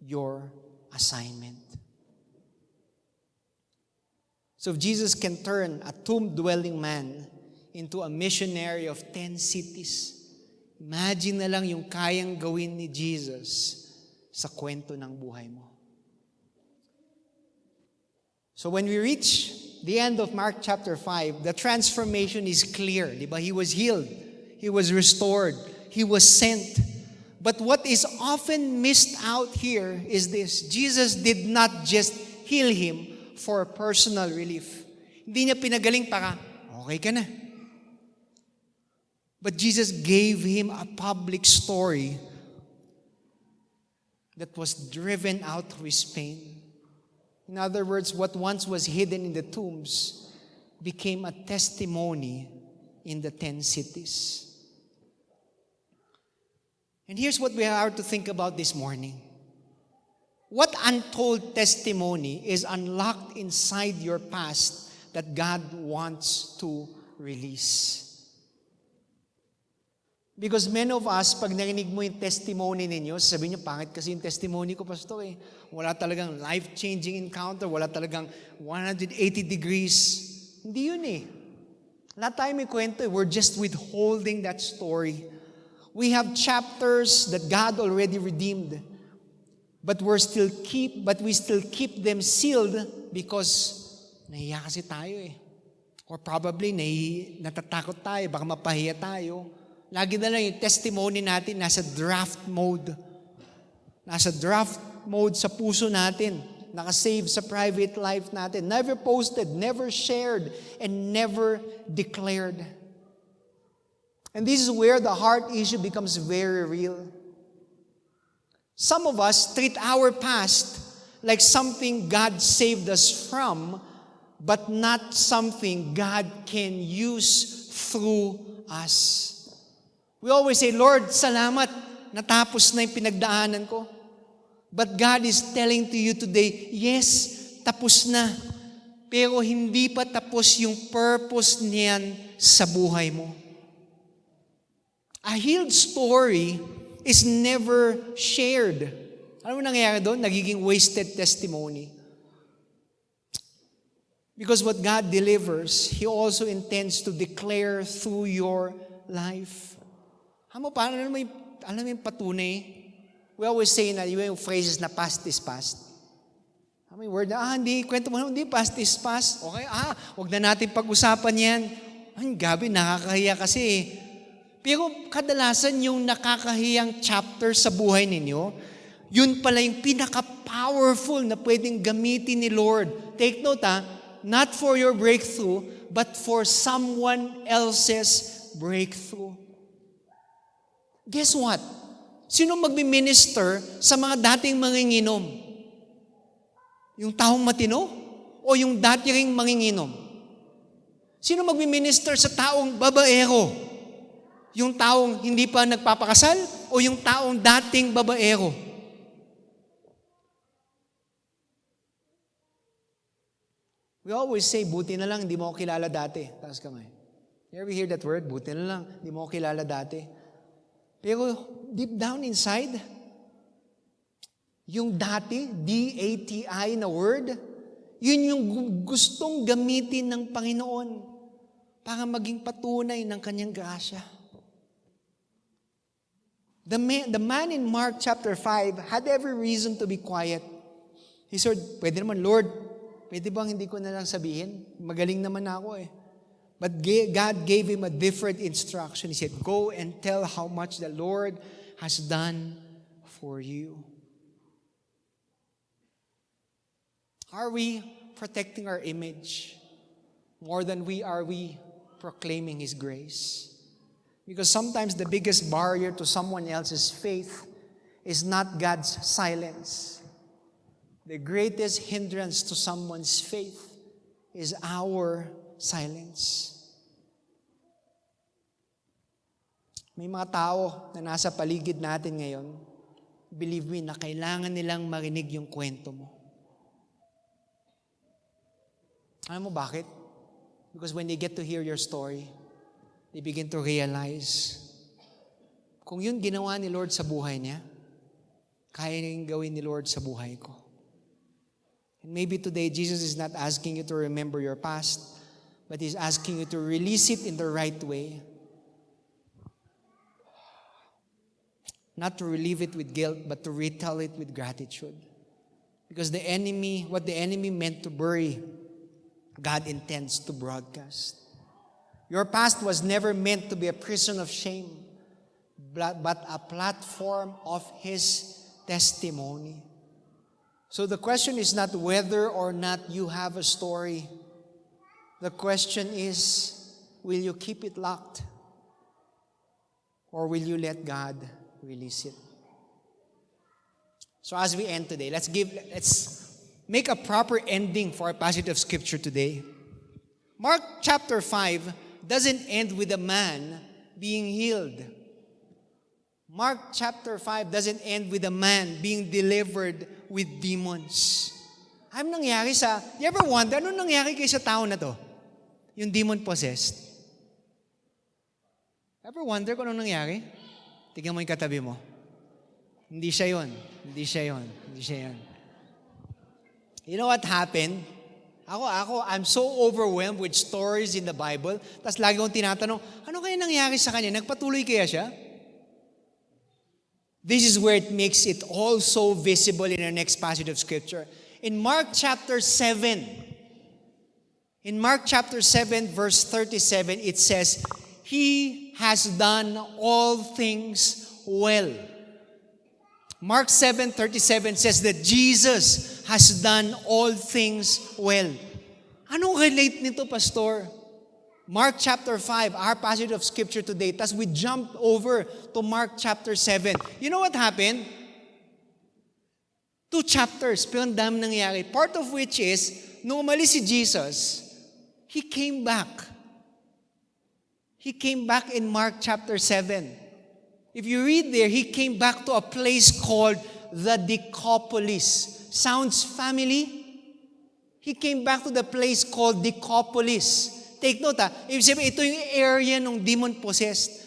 [SPEAKER 3] your assignment. So if Jesus can turn a tomb-dwelling man into a missionary of 10 cities, imagine na lang yung kayang gawin ni Jesus sa kwento ng buhay mo. So when we reach the end of Mark chapter 5, the transformation is clear. Diba? He was healed. He was restored. He was sent. But what is often missed out here is this. Jesus did not just heal him for personal relief. Hindi niya pinagaling para, okay ka na. But Jesus gave him a public story that was driven out of his pain. In other words, what once was hidden in the tombs became a testimony in the 10 cities. And here's what we are to think about this morning. What untold testimony is unlocked inside your past that God wants to release? Because many of us, pag narinig mo yung testimony ninyo, sabihin nyo, pangit kasi yung testimony ko, Pastor eh. Wala talagang life-changing encounter, wala talagang 180 degrees. Hindi yun eh. Lahat tayo may kwento eh. We're just withholding that story. We have chapters that God already redeemed, but we still keep them sealed because nahiya kasi tayo eh. Or probably natatakot tayo, baka mapahiya tayo. Lagi na lang yung testimony natin nasa draft mode. Nasa draft mode sa puso natin. Nakasave sa private life natin. Never posted, never shared, and never declared. And this is where the heart issue becomes very real. Some of us treat our past like something God saved us from, but not something God can use through us. We always say, Lord, salamat, natapos na yung pinagdaanan ko. But God is telling to you today, yes, tapos na. Pero hindi pa tapos yung purpose niyan sa buhay mo. A healed story is never shared. Ano mo nangyayari doon? Nagiging wasted testimony. Because what God delivers, He also intends to declare through your life. Alam mo yung patunay? We always say na yung phrases na past is past. May word na, hindi, kwento mo, hindi, past is past. Okay, wag na natin pag-usapan yan. Ay, gabi, nakakahiya kasi eh. Pero kadalasan yung nakakahiyang chapter sa buhay ninyo, yun pala yung pinaka-powerful na pwedeng gamitin ni Lord. Take note not for your breakthrough, but for someone else's breakthrough. Guess what? Sino magmi-minister sa mga dating manginginom? Yung taong matino? O yung dati ring manginginom? Sino magmi-minister sa taong babaero? Yung taong hindi pa nagpapakasal? O yung taong dating babaero? We always say, buti na lang, hindi mo ako kilala dati. Taas kamay. You ever hear that word? Buti na lang, hindi mo ako kilala dati. Pero deep down inside, yung dati, D-A-T-I na word, yun yung gustong gamitin ng Panginoon para maging patunay ng kanyang grasya. The man in Mark chapter 5 had every reason to be quiet. He said, pwede naman, Lord, pwede bang hindi ko na lang sabihin? Magaling naman ako eh. But God gave him a different instruction. He said, go and tell how much the Lord has done for you. Are we protecting our image more than are we proclaiming His grace? Because sometimes the biggest barrier to someone else's faith is not God's silence. The greatest hindrance to someone's faith is our silence. May mga tao na nasa paligid natin ngayon, believe me, na kailangan nilang marinig yung kwento mo. Alam mo bakit? Because when they get to hear your story, they begin to realize, kung yun ginawa ni Lord sa buhay niya, kaya niyang gawin ni Lord sa buhay ko. And maybe today, Jesus is not asking you to remember your past, but He's asking you to release it in the right way. Not to relieve it with guilt, but to retell it with gratitude. Because what the enemy meant to bury, God intends to broadcast. Your past was never meant to be a prison of shame, but a platform of His testimony. So the question is not whether or not you have a story. The question is, will you keep it locked? Or will you let God release it? So as we end today, let's make a proper ending for our passage of Scripture today. Mark chapter 5 doesn't end with a man being healed. Mark chapter 5 doesn't end with a man being delivered with demons. You ever wonder, ano nangyari kay sa tao na to? Yung demon-possessed. Ever wonder kung ano nangyari? Tignan mo yung katabi mo. Hindi siya yun. You know what happened? I'm so overwhelmed with stories in the Bible. Tapos lagi kong tinatanong, ano kaya nangyari sa kanya? Nagpatuloy kaya siya? This is where it makes it also visible in our next passage of Scripture. In Mark chapter 7, verse 37, it says, He has done all things well. Mark 7:37 says that Jesus has done all things well. Anong relate nito, Pastor? Mark chapter 5, our passage of Scripture today. Tas we jump over to Mark chapter 7. You know what happened? 2 chapters, pero ang dami nangyari. Part of which is, nung umalis si Jesus, He came back. He came back in Mark chapter 7. If you read there, He came back to a place called the Decapolis. Sounds family? He came back to the place called Decapolis. Take note ibig sabihin, ito yung area ng demon-possessed.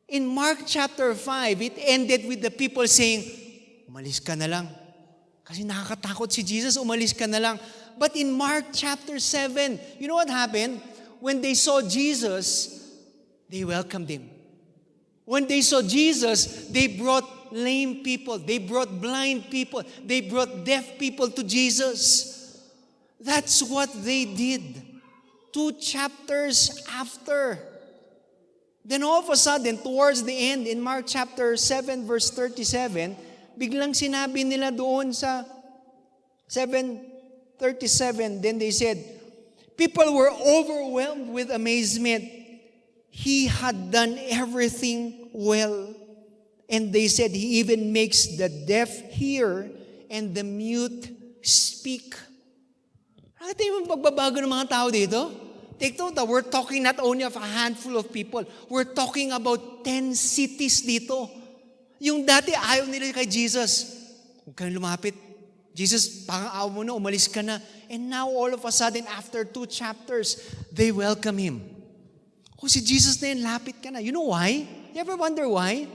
[SPEAKER 3] In Mark chapter 5, it ended with the people saying, umalis ka na lang. Kasi nakakatakot si Jesus, umalis ka na lang. But in Mark chapter 7, you know what happened? When they saw Jesus, they welcomed Him. When they saw Jesus, they brought lame people, they brought blind people, they brought deaf people to Jesus. That's what they did. 2 chapters after. Then all of a sudden, towards the end, in Mark chapter 7, verse 37, biglang sinabi nila doon sa 7:37, then they said, people were overwhelmed with amazement. He had done everything well. And they said, He even makes the deaf hear and the mute speak. Nakita yung pagbabago ng mga tao dito? Take note, we're talking not only of a handful of people, we're talking about 10 cities dito. Yung dati ayaw nila kay Jesus. Huwag kang lumapit. Jesus, pang-aw mo na, umalis ka na. And now all of a sudden, after 2 chapters, they welcome Him. Kung si Jesus na yan, lapit ka na. You know why? You ever wonder why?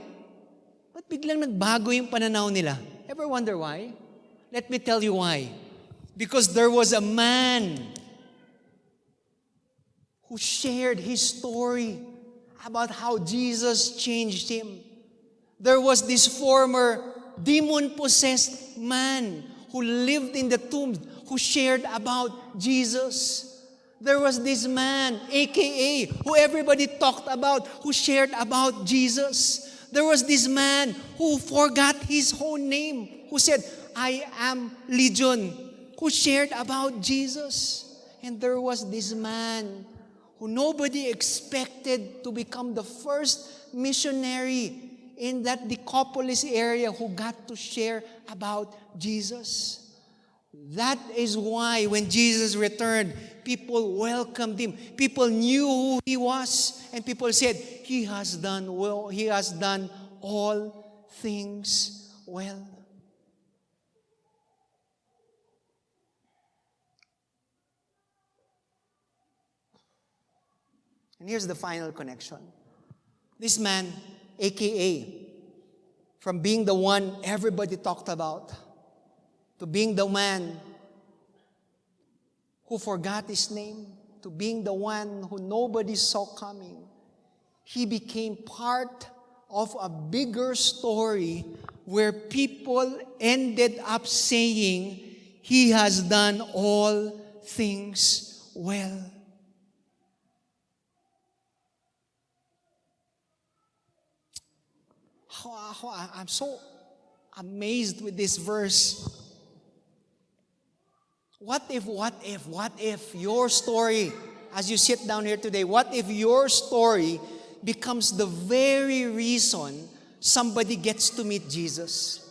[SPEAKER 3] Ba't biglang nagbago yung pananaw nila? Ever wonder why? Let me tell you why. Because there was a man who shared his story about how Jesus changed him. There was this former demon-possessed man who lived in the tomb, who shared about Jesus. There was this man, AKA, who everybody talked about, who shared about Jesus. There was this man who forgot his own name, who said, I am Legion, who shared about Jesus. And there was this man who nobody expected to become the first missionary in that Decapolis area who got to share about Jesus. That is why when Jesus returned, people welcomed Him. People knew who He was. And people said, He has done well. He has done all things well. And here's the final connection. This man, AKA, from being the one everybody talked about, to being the man who forgot his name, to being the one who nobody saw coming, he became part of a bigger story where people ended up saying, He has done all things well. I'm so amazed with this verse. What if your story, as you sit down here today, what if your story becomes the very reason somebody gets to meet Jesus?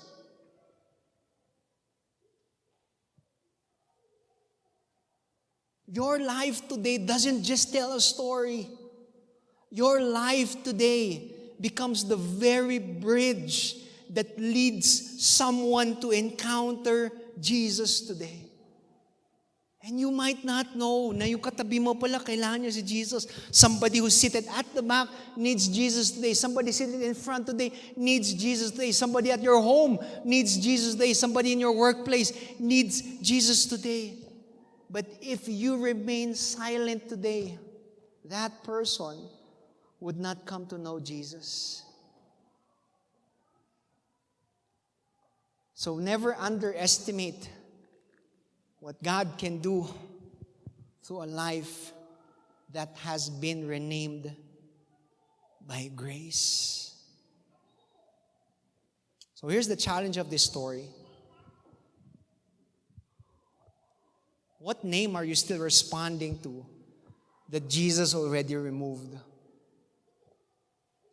[SPEAKER 3] Your life today doesn't just tell a story. Your life today becomes the very bridge that leads someone to encounter Jesus today. And you might not know na yung katabi mo pala, kailangan niya si Jesus. Somebody who's seated at the back needs Jesus today. Somebody sitting in front today needs Jesus today. Somebody at your home needs Jesus today. Somebody in your workplace needs Jesus today. But if you remain silent today, that person would not come to know Jesus. So never underestimate what God can do through a life that has been renamed by grace. So here's the challenge of this story. What name are you still responding to that Jesus already removed?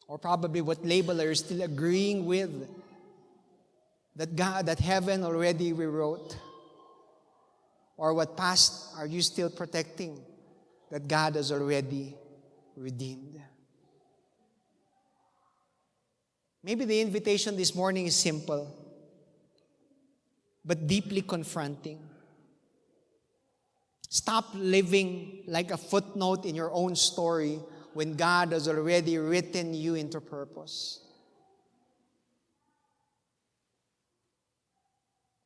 [SPEAKER 3] Or probably what label are you still agreeing with that heaven already rewrote? Or what past are you still protecting that God has already redeemed? Maybe the invitation this morning is simple, but deeply confronting. Stop living like a footnote in your own story when God has already written you into purpose.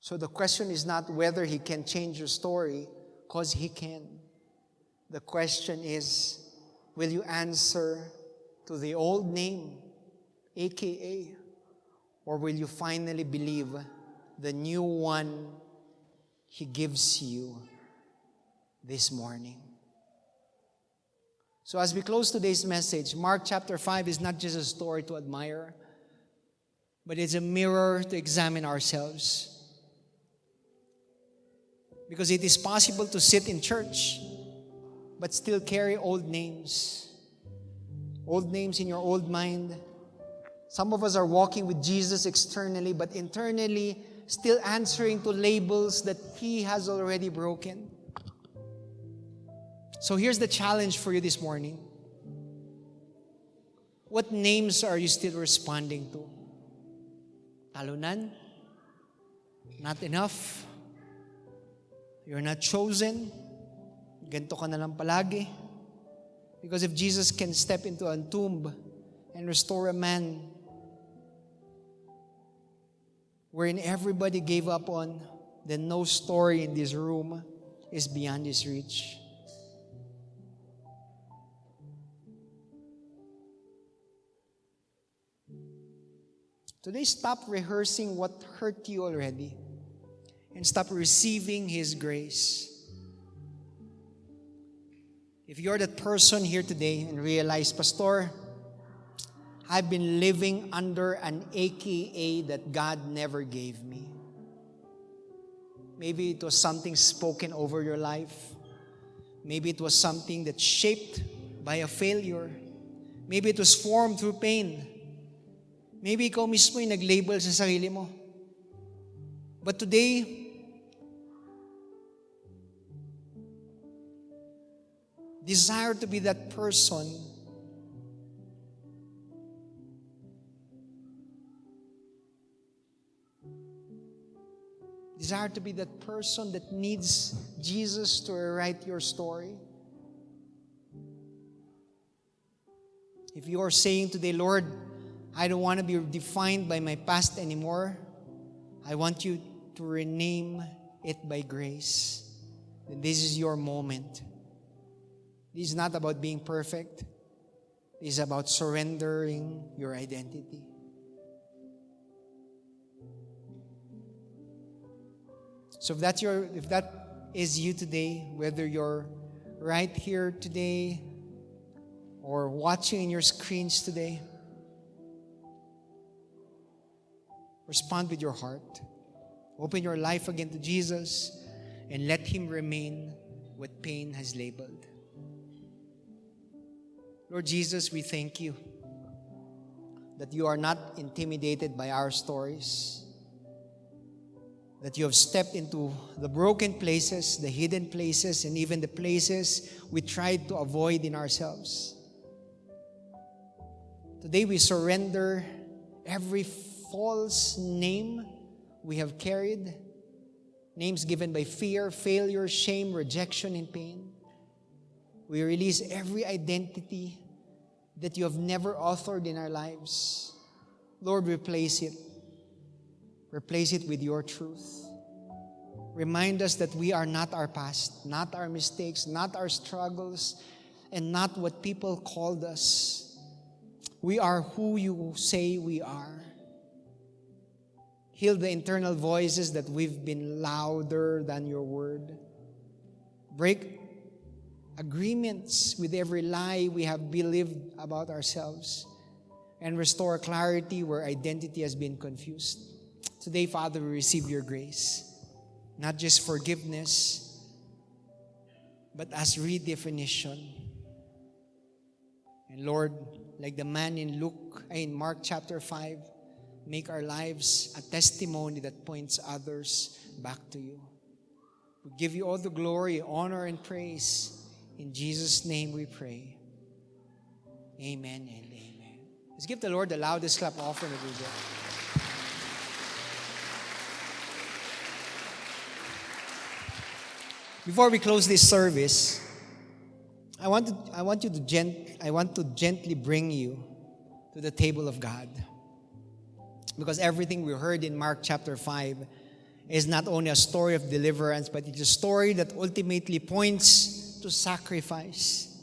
[SPEAKER 3] So the question is not whether He can change your story, because He can. The question is, will you answer to the old name, AKA, or will you finally believe the new one He gives you this morning? So as we close today's message, Mark chapter 5 is not just a story to admire, but it's a mirror to examine ourselves. Because it is possible to sit in church, but still carry old names. Old names in your old mind. Some of us are walking with Jesus externally, but internally still answering to labels that He has already broken. So here's the challenge for you this morning. What names are you still responding to? Talunan? Not enough? You're not chosen? Ganito ka na lang palagi? Because if Jesus can step into a tomb and restore a man wherein everybody gave up on, then no story in this room is beyond His reach. Today, stop rehearsing what hurt you already and stop receiving His grace. If you're that person here today and realize, Pastor, I've been living under an AKA that God never gave me. Maybe it was something spoken over your life. Maybe it was something that's shaped by a failure. Maybe it was formed through pain. Maybe ikaw mismo yung nag-label sa sarili mo. But today, desire to be that person that needs Jesus to rewrite your story. If you are saying today, Lord, I don't want to be defined by my past anymore. I want you to rename it by grace. Then this is your moment. This is not about being perfect. This is about surrendering your identity. So if that is you today, whether you're right here today or watching in your screens today, respond with your heart. Open your life again to Jesus and let Him remain what pain has labeled. Lord Jesus, we thank You that You are not intimidated by our stories, that You have stepped into the broken places, the hidden places, and even the places we tried to avoid in ourselves. Today we surrender every false name we have carried, names given by fear, failure, shame, rejection, and pain. We release every identity that You have never authored in our lives. Lord, replace it. Replace it with Your truth. Remind us that we are not our past, not our mistakes, not our struggles, and not what people called us. We are who You say we are. Heal the internal voices that we've been louder than your word. Break agreements with every lie we have believed about ourselves. And restore clarity where identity has been confused. Today, Father, we receive your grace. Not just forgiveness, but as redefinition. And Lord, like the man in Mark chapter 5, make our lives a testimony that points others back to you. We give you all the glory, honor, and praise. In Jesus' name we pray. Amen and amen. Let's give the Lord the loudest clap offering that we get. Before we close this service, I want to gently bring you to the table of God. Because everything we heard in Mark chapter 5 is not only a story of deliverance, but it's a story that ultimately points to sacrifice.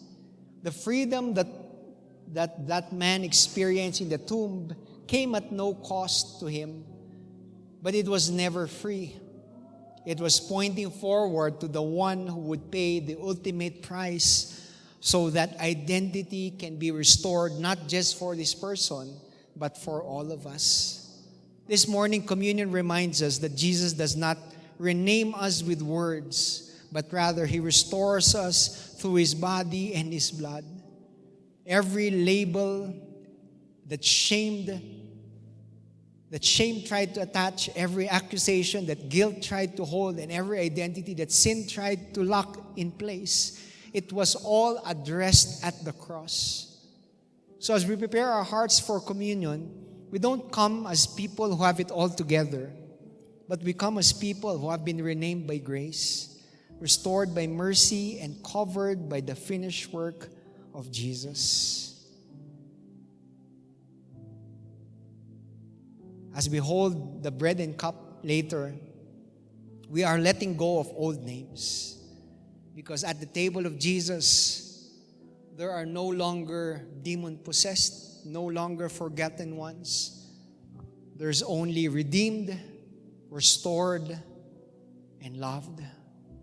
[SPEAKER 3] The freedom that man experienced in the tomb came at no cost to him, but it was never free. It was pointing forward to the one who would pay the ultimate price so that identity can be restored not just for this person, but for all of us. This morning, communion reminds us that Jesus does not rename us with words, but rather He restores us through His body and His blood. Every label that shame tried to attach, every accusation that guilt tried to hold, and every identity that sin tried to lock in place, it was all addressed at the cross. So as we prepare our hearts for communion, we don't come as people who have it all together, but we come as people who have been renamed by grace, restored by mercy, and covered by the finished work of Jesus. As we hold the bread and cup later, we are letting go of old names. Because at the table of Jesus, there are no longer demon-possessed, no longer forgotten ones. There's only redeemed, restored, and loved.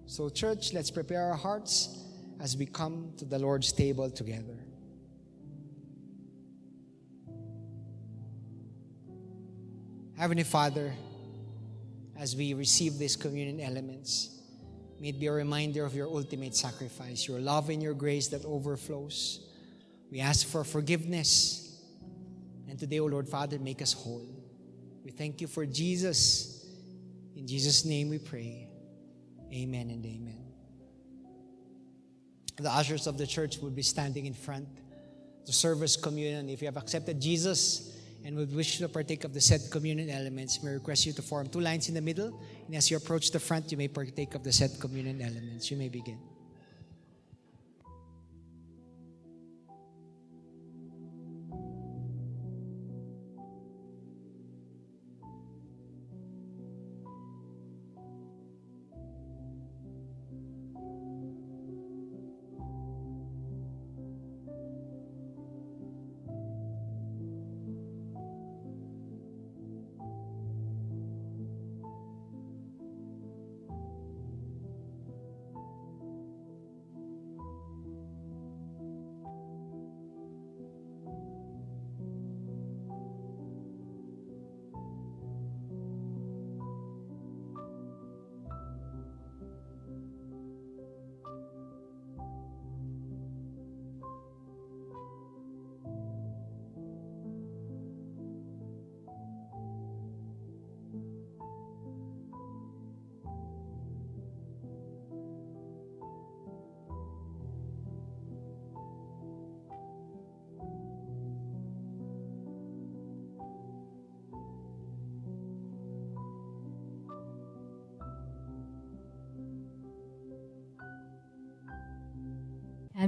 [SPEAKER 3] So church, let's prepare our hearts as we come to the Lord's table together. Heavenly Father, as we receive these communion elements, may it be a reminder of your ultimate sacrifice, your love and your grace that overflows. We ask for forgiveness. And today, O Lord Father, make us whole. We thank you for Jesus. In Jesus' name we pray. Amen and amen. The ushers of the church will be standing in front to serve us communion. If you have accepted Jesus and would wish to partake of the said communion elements, may I request you to form two lines in the middle. And as you approach the front, you may partake of the said communion elements. You may begin.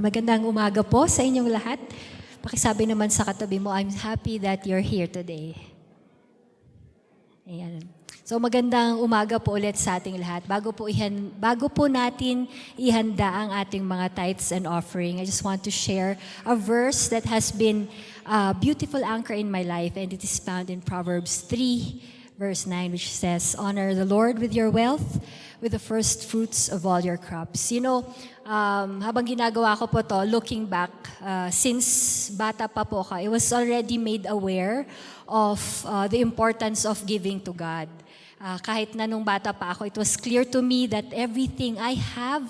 [SPEAKER 4] Magandang umaga po sa inyong lahat. Pakisabi naman sa katabi mo, I'm happy that you're here today. Ayan. So magandang umaga po ulit sa ating lahat. Bago po natin ihanda ang ating mga tithes and offering, I just want to share a verse that has been a beautiful anchor in my life, and it is found in Proverbs 3, verse 9, which says, honor the Lord with your wealth, with the first fruits of all your crops. You know, habang ginagawa ko po to, looking back, since bata pa po ako, I was already made aware of the importance of giving to God. Kahit na nung bata pa ako, it was clear to me that everything I have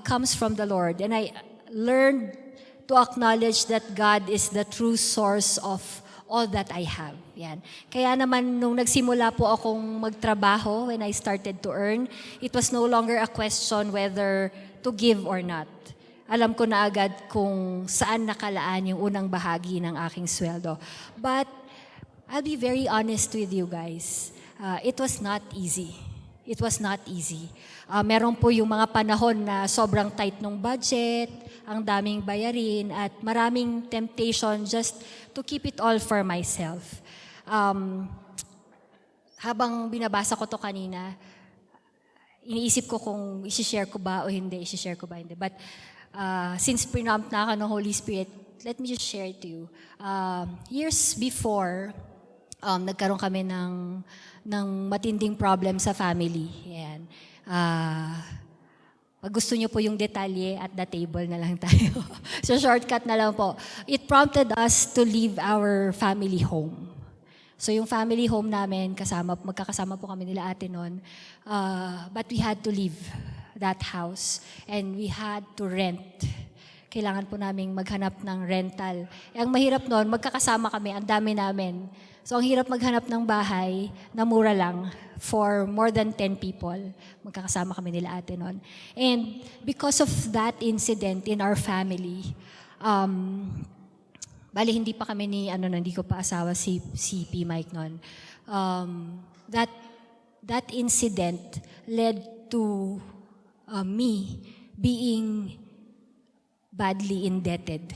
[SPEAKER 4] comes from the Lord. And I learned to acknowledge that God is the true source of all that I have. Yan. Kaya naman nung nagsimula po akong magtrabaho, when I started to earn, it was no longer a question whether to give or not. Alam ko na agad kung saan nakalaan yung unang bahagi ng aking sweldo. But I'll be very honest with you guys. It was not easy. It was not easy. Meron po yung mga panahon na sobrang tight ng budget, ang daming bayarin, at maraming temptation just to keep it all for myself. Habang binabasa ko to kanina, iniisip ko kung isi-share ko ba o hindi, isi-share ko ba hindi. But since pre-prompt na ako ng Holy Spirit, let me just share it to you. Years before, nagkaroon kami ng matinding problem sa family. Yan. Pag gusto nyo po yung detalye, at the table na lang tayo. So shortcut na lang po. It prompted us to leave our family home. So yung family home namin, magkakasama po kami nila ate noon. But we had to leave that house. And we had to rent. Kailangan po namin maghanap ng rental. Ang mahirap noon, magkakasama kami, ang dami namin. So ang hirap maghanap ng bahay na mura lang for more than 10 people. Magkakasama kami nila ate noon. And because of that incident in our family, bali hindi pa kami hindi ko pa asawa si P. Mike noon. That incident led to me being badly indebted.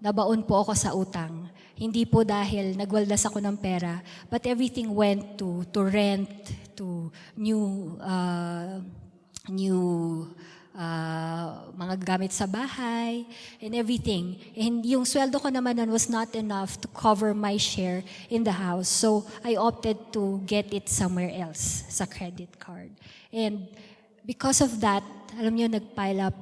[SPEAKER 4] Nabaon po ako sa utang. Hindi po dahil nagwaldas ako ng pera, but everything went to rent, to new mga gamit sa bahay, and everything. And yung sweldo ko naman nun was not enough to cover my share in the house. So I opted to get it somewhere else, sa credit card. And because of that, alam niyo, nagpile up.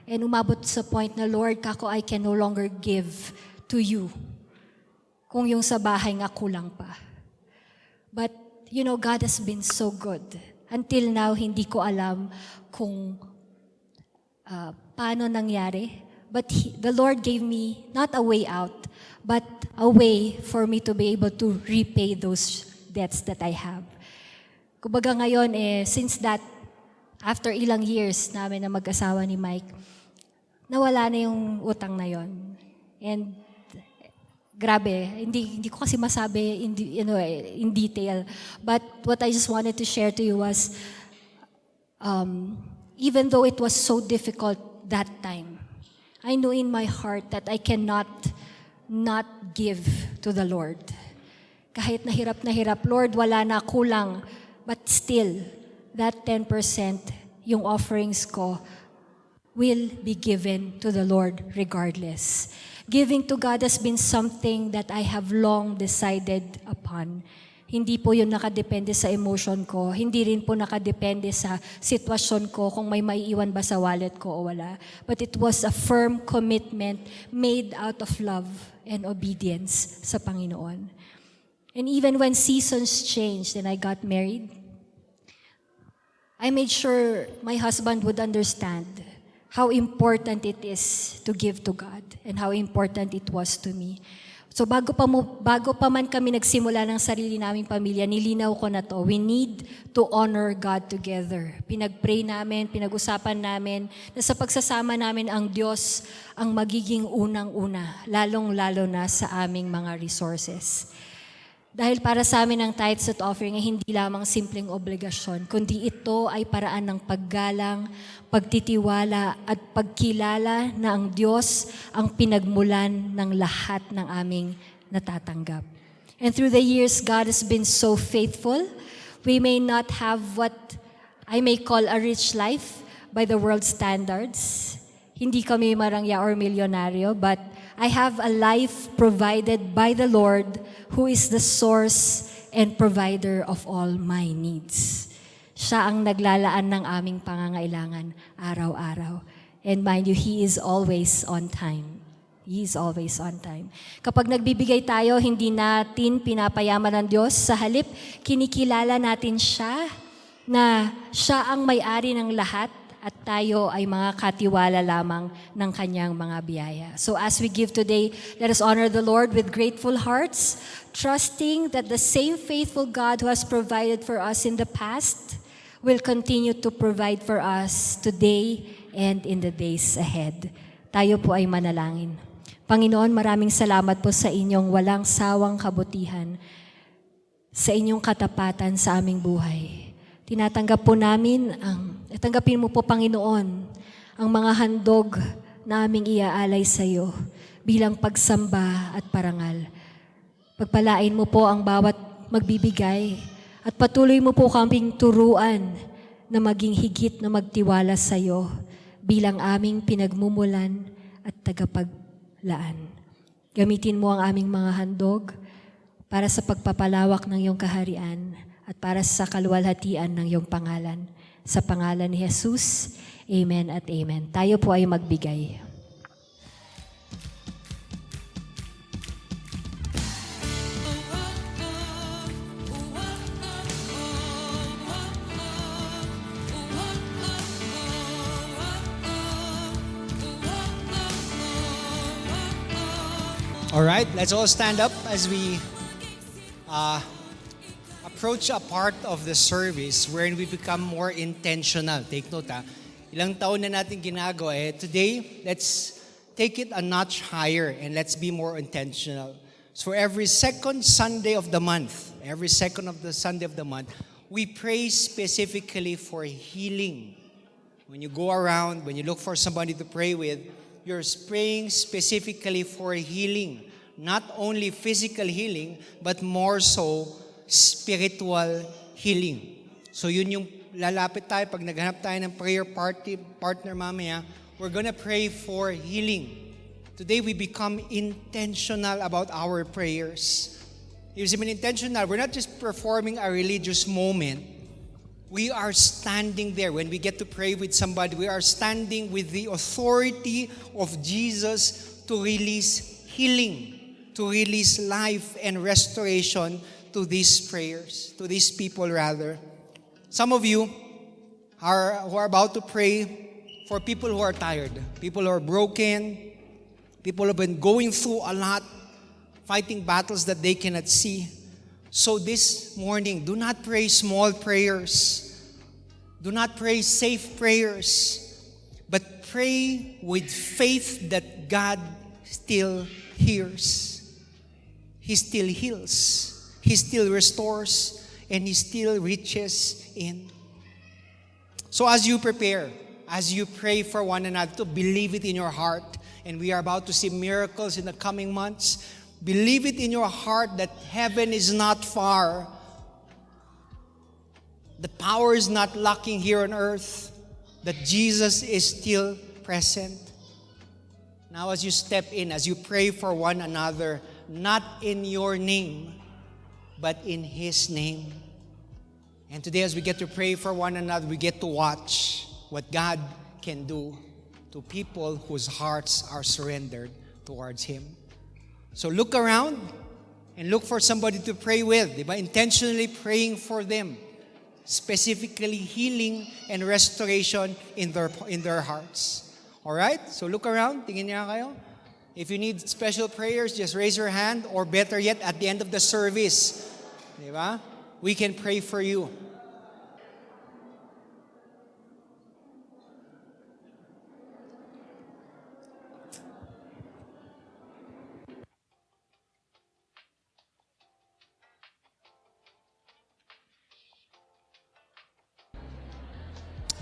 [SPEAKER 4] And umabot sa point na, Lord, kako, I can no longer give to you kung yung sa bahay nga kulang pa. But, you know, God has been so good. Until now, hindi ko alam kung paano nangyari. But the Lord gave me not a way out, but a way for me to be able to repay those debts that I have. Kumbaga ngayon, since that, after ilang years namin na mag-asawa ni Mike, nawala na yung utang na yon. And grabe, hindi ko kasi masabi in detail. But what I just wanted to share to you was, even though it was so difficult that time, I knew in my heart that I cannot not give to the Lord. Kahit na hirap, Lord, wala na, kulang. But still, that 10%, yung offerings ko, will be given to the Lord regardless. Giving to God has been something that I have long decided upon. Hindi po yun nakadepende sa emotion ko. Hindi rin po nakadepende sa sitwasyon ko kung may maiiwan ba sa wallet ko o wala. But it was a firm commitment made out of love and obedience sa Panginoon. And even when seasons changed and I got married, I made sure my husband would understand how important it is to give to God and how important it was to me. So bago pa man kami nagsimula ng sarili naming pamilya, nilinaw ko na to, we need to honor God together. Pinag-pray namin, pinag-usapan namin na sa pagsasama namin ang Diyos ang magiging unang-una, lalong-lalo na sa aming mga resources. Dahil para sa amin ang tithes at offering ay hindi lamang simpleng obligasyon, kundi ito ay paraan ng paggalang, pagtitiwala at pagkilala na ang Diyos ang pinagmulan ng lahat ng aming natatanggap. And through the years, God has been so faithful. We may not have what I may call a rich life by the world's standards. Hindi kami marangya or milyonaryo, but I have a life provided by the Lord who is the source and provider of all my needs. Siya ang naglalaan ng aming pangangailangan araw-araw. And mind you, He is always on time. He is always on time. Kapag nagbibigay tayo, hindi natin pinapayaman ng Diyos. Sa halip, kinikilala natin siya na siya ang may-ari ng lahat at tayo ay mga katiwala lamang ng kanyang mga biyaya. So as we give today, let us honor the Lord with grateful hearts, trusting that the same faithful God who has provided for us in the past will continue to provide for us today and in the days ahead. Tayo po ay manalangin. Panginoon, maraming salamat po sa inyong walang sawang kabutihan, sa inyong katapatan sa aming buhay. Tinatanggap po namin tanggapin mo po, Panginoon, ang mga handog na aming iaalay sa iyo bilang pagsamba at parangal. Pagpalain mo po ang bawat magbibigay at patuloy mo po kaming turuan na maging higit na magtiwala sa iyo bilang aming pinagmumulan at tagapaglaan. Gamitin mo ang aming mga handog para sa pagpapalawak ng iyong kaharian at para sa kaluwalhatian ng iyong pangalan. Sa pangalan ni Jesus, amen at amen. Tayo po ay magbigay.
[SPEAKER 3] All right, let's all stand up as we approach a part of the service wherein we become more intentional. Take note ilang taon na natin ginagawa today, let's take it a notch higher and let's be more intentional. So every second Sunday of the month, we pray specifically for healing. When you go around, when you look for somebody to pray with, you're praying specifically for healing. Not only physical healing, but more so spiritual healing. So yun yung lalapit tayo pag naghanap tayo ng prayer partner mamaya, we're gonna pray for healing. Today we become intentional about our prayers. It's been intentional. We're not just performing a religious moment. We are standing there. When we get to pray with somebody, we are standing with the authority of Jesus to release healing, to release life and restoration to these prayers, to these people rather. Some of you who are about to pray for people who are tired, people who are broken, people who have been going through a lot, fighting battles that they cannot see. So this morning, do not pray small prayers. Do not pray safe prayers. But pray with faith that God still hears. He still heals. He still restores. And He still reaches in. So as you prepare, as you pray for one another, to believe it in your heart, and we are about to see miracles in the coming months, believe it in your heart that heaven is not far. The power is not lacking here on earth. That Jesus is still present. Now as you step in, as you pray for one another, not in your name, but in His name. And today as we get to pray for one another, we get to watch what God can do to people whose hearts are surrendered towards Him. So look around and look for somebody to pray with. Diba? Intentionally praying for them. Specifically healing and restoration in their hearts. Alright? So look around. Tingin niya kayo. If you need special prayers, just raise your hand. Or better yet, at the end of the service, diba? We can pray for you.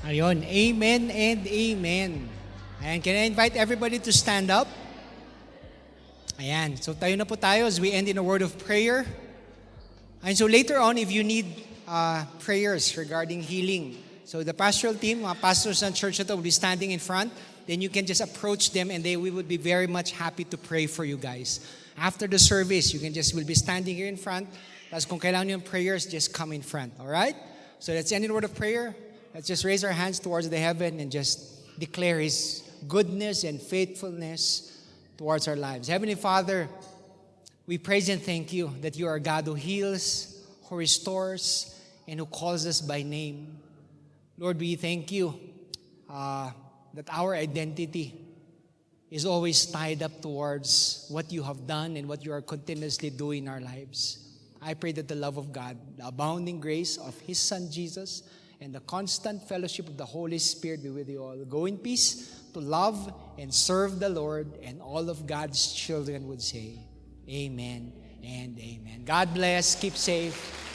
[SPEAKER 3] Ayun, amen and amen. Ayan, can I invite everybody to stand up? Ayan, so tayo na po tayo as we end in a word of prayer. And so later on, if you need prayers regarding healing, so the pastoral team, mga pastors ng church na to will be standing in front, then you can just approach them and we would be very much happy to pray for you guys. After the service, we'll be standing here in front Tapos kung kailangan nyo yung prayers, just come in front. Alright? So let's end in a word of prayer. Let's just raise our hands towards the heaven and just declare His goodness and faithfulness towards our lives. Heavenly Father, we praise and thank you that you are a God who heals, who restores, and who calls us by name. Lord, we thank you that our identity is always tied up towards what you have done and what you are continuously doing in our lives. I pray that the love of God, the abounding grace of His Son Jesus, and the constant fellowship of the Holy Spirit be with you all. Go in peace to love and serve the Lord, and all of God's children would say, Amen and amen. God bless. Keep safe.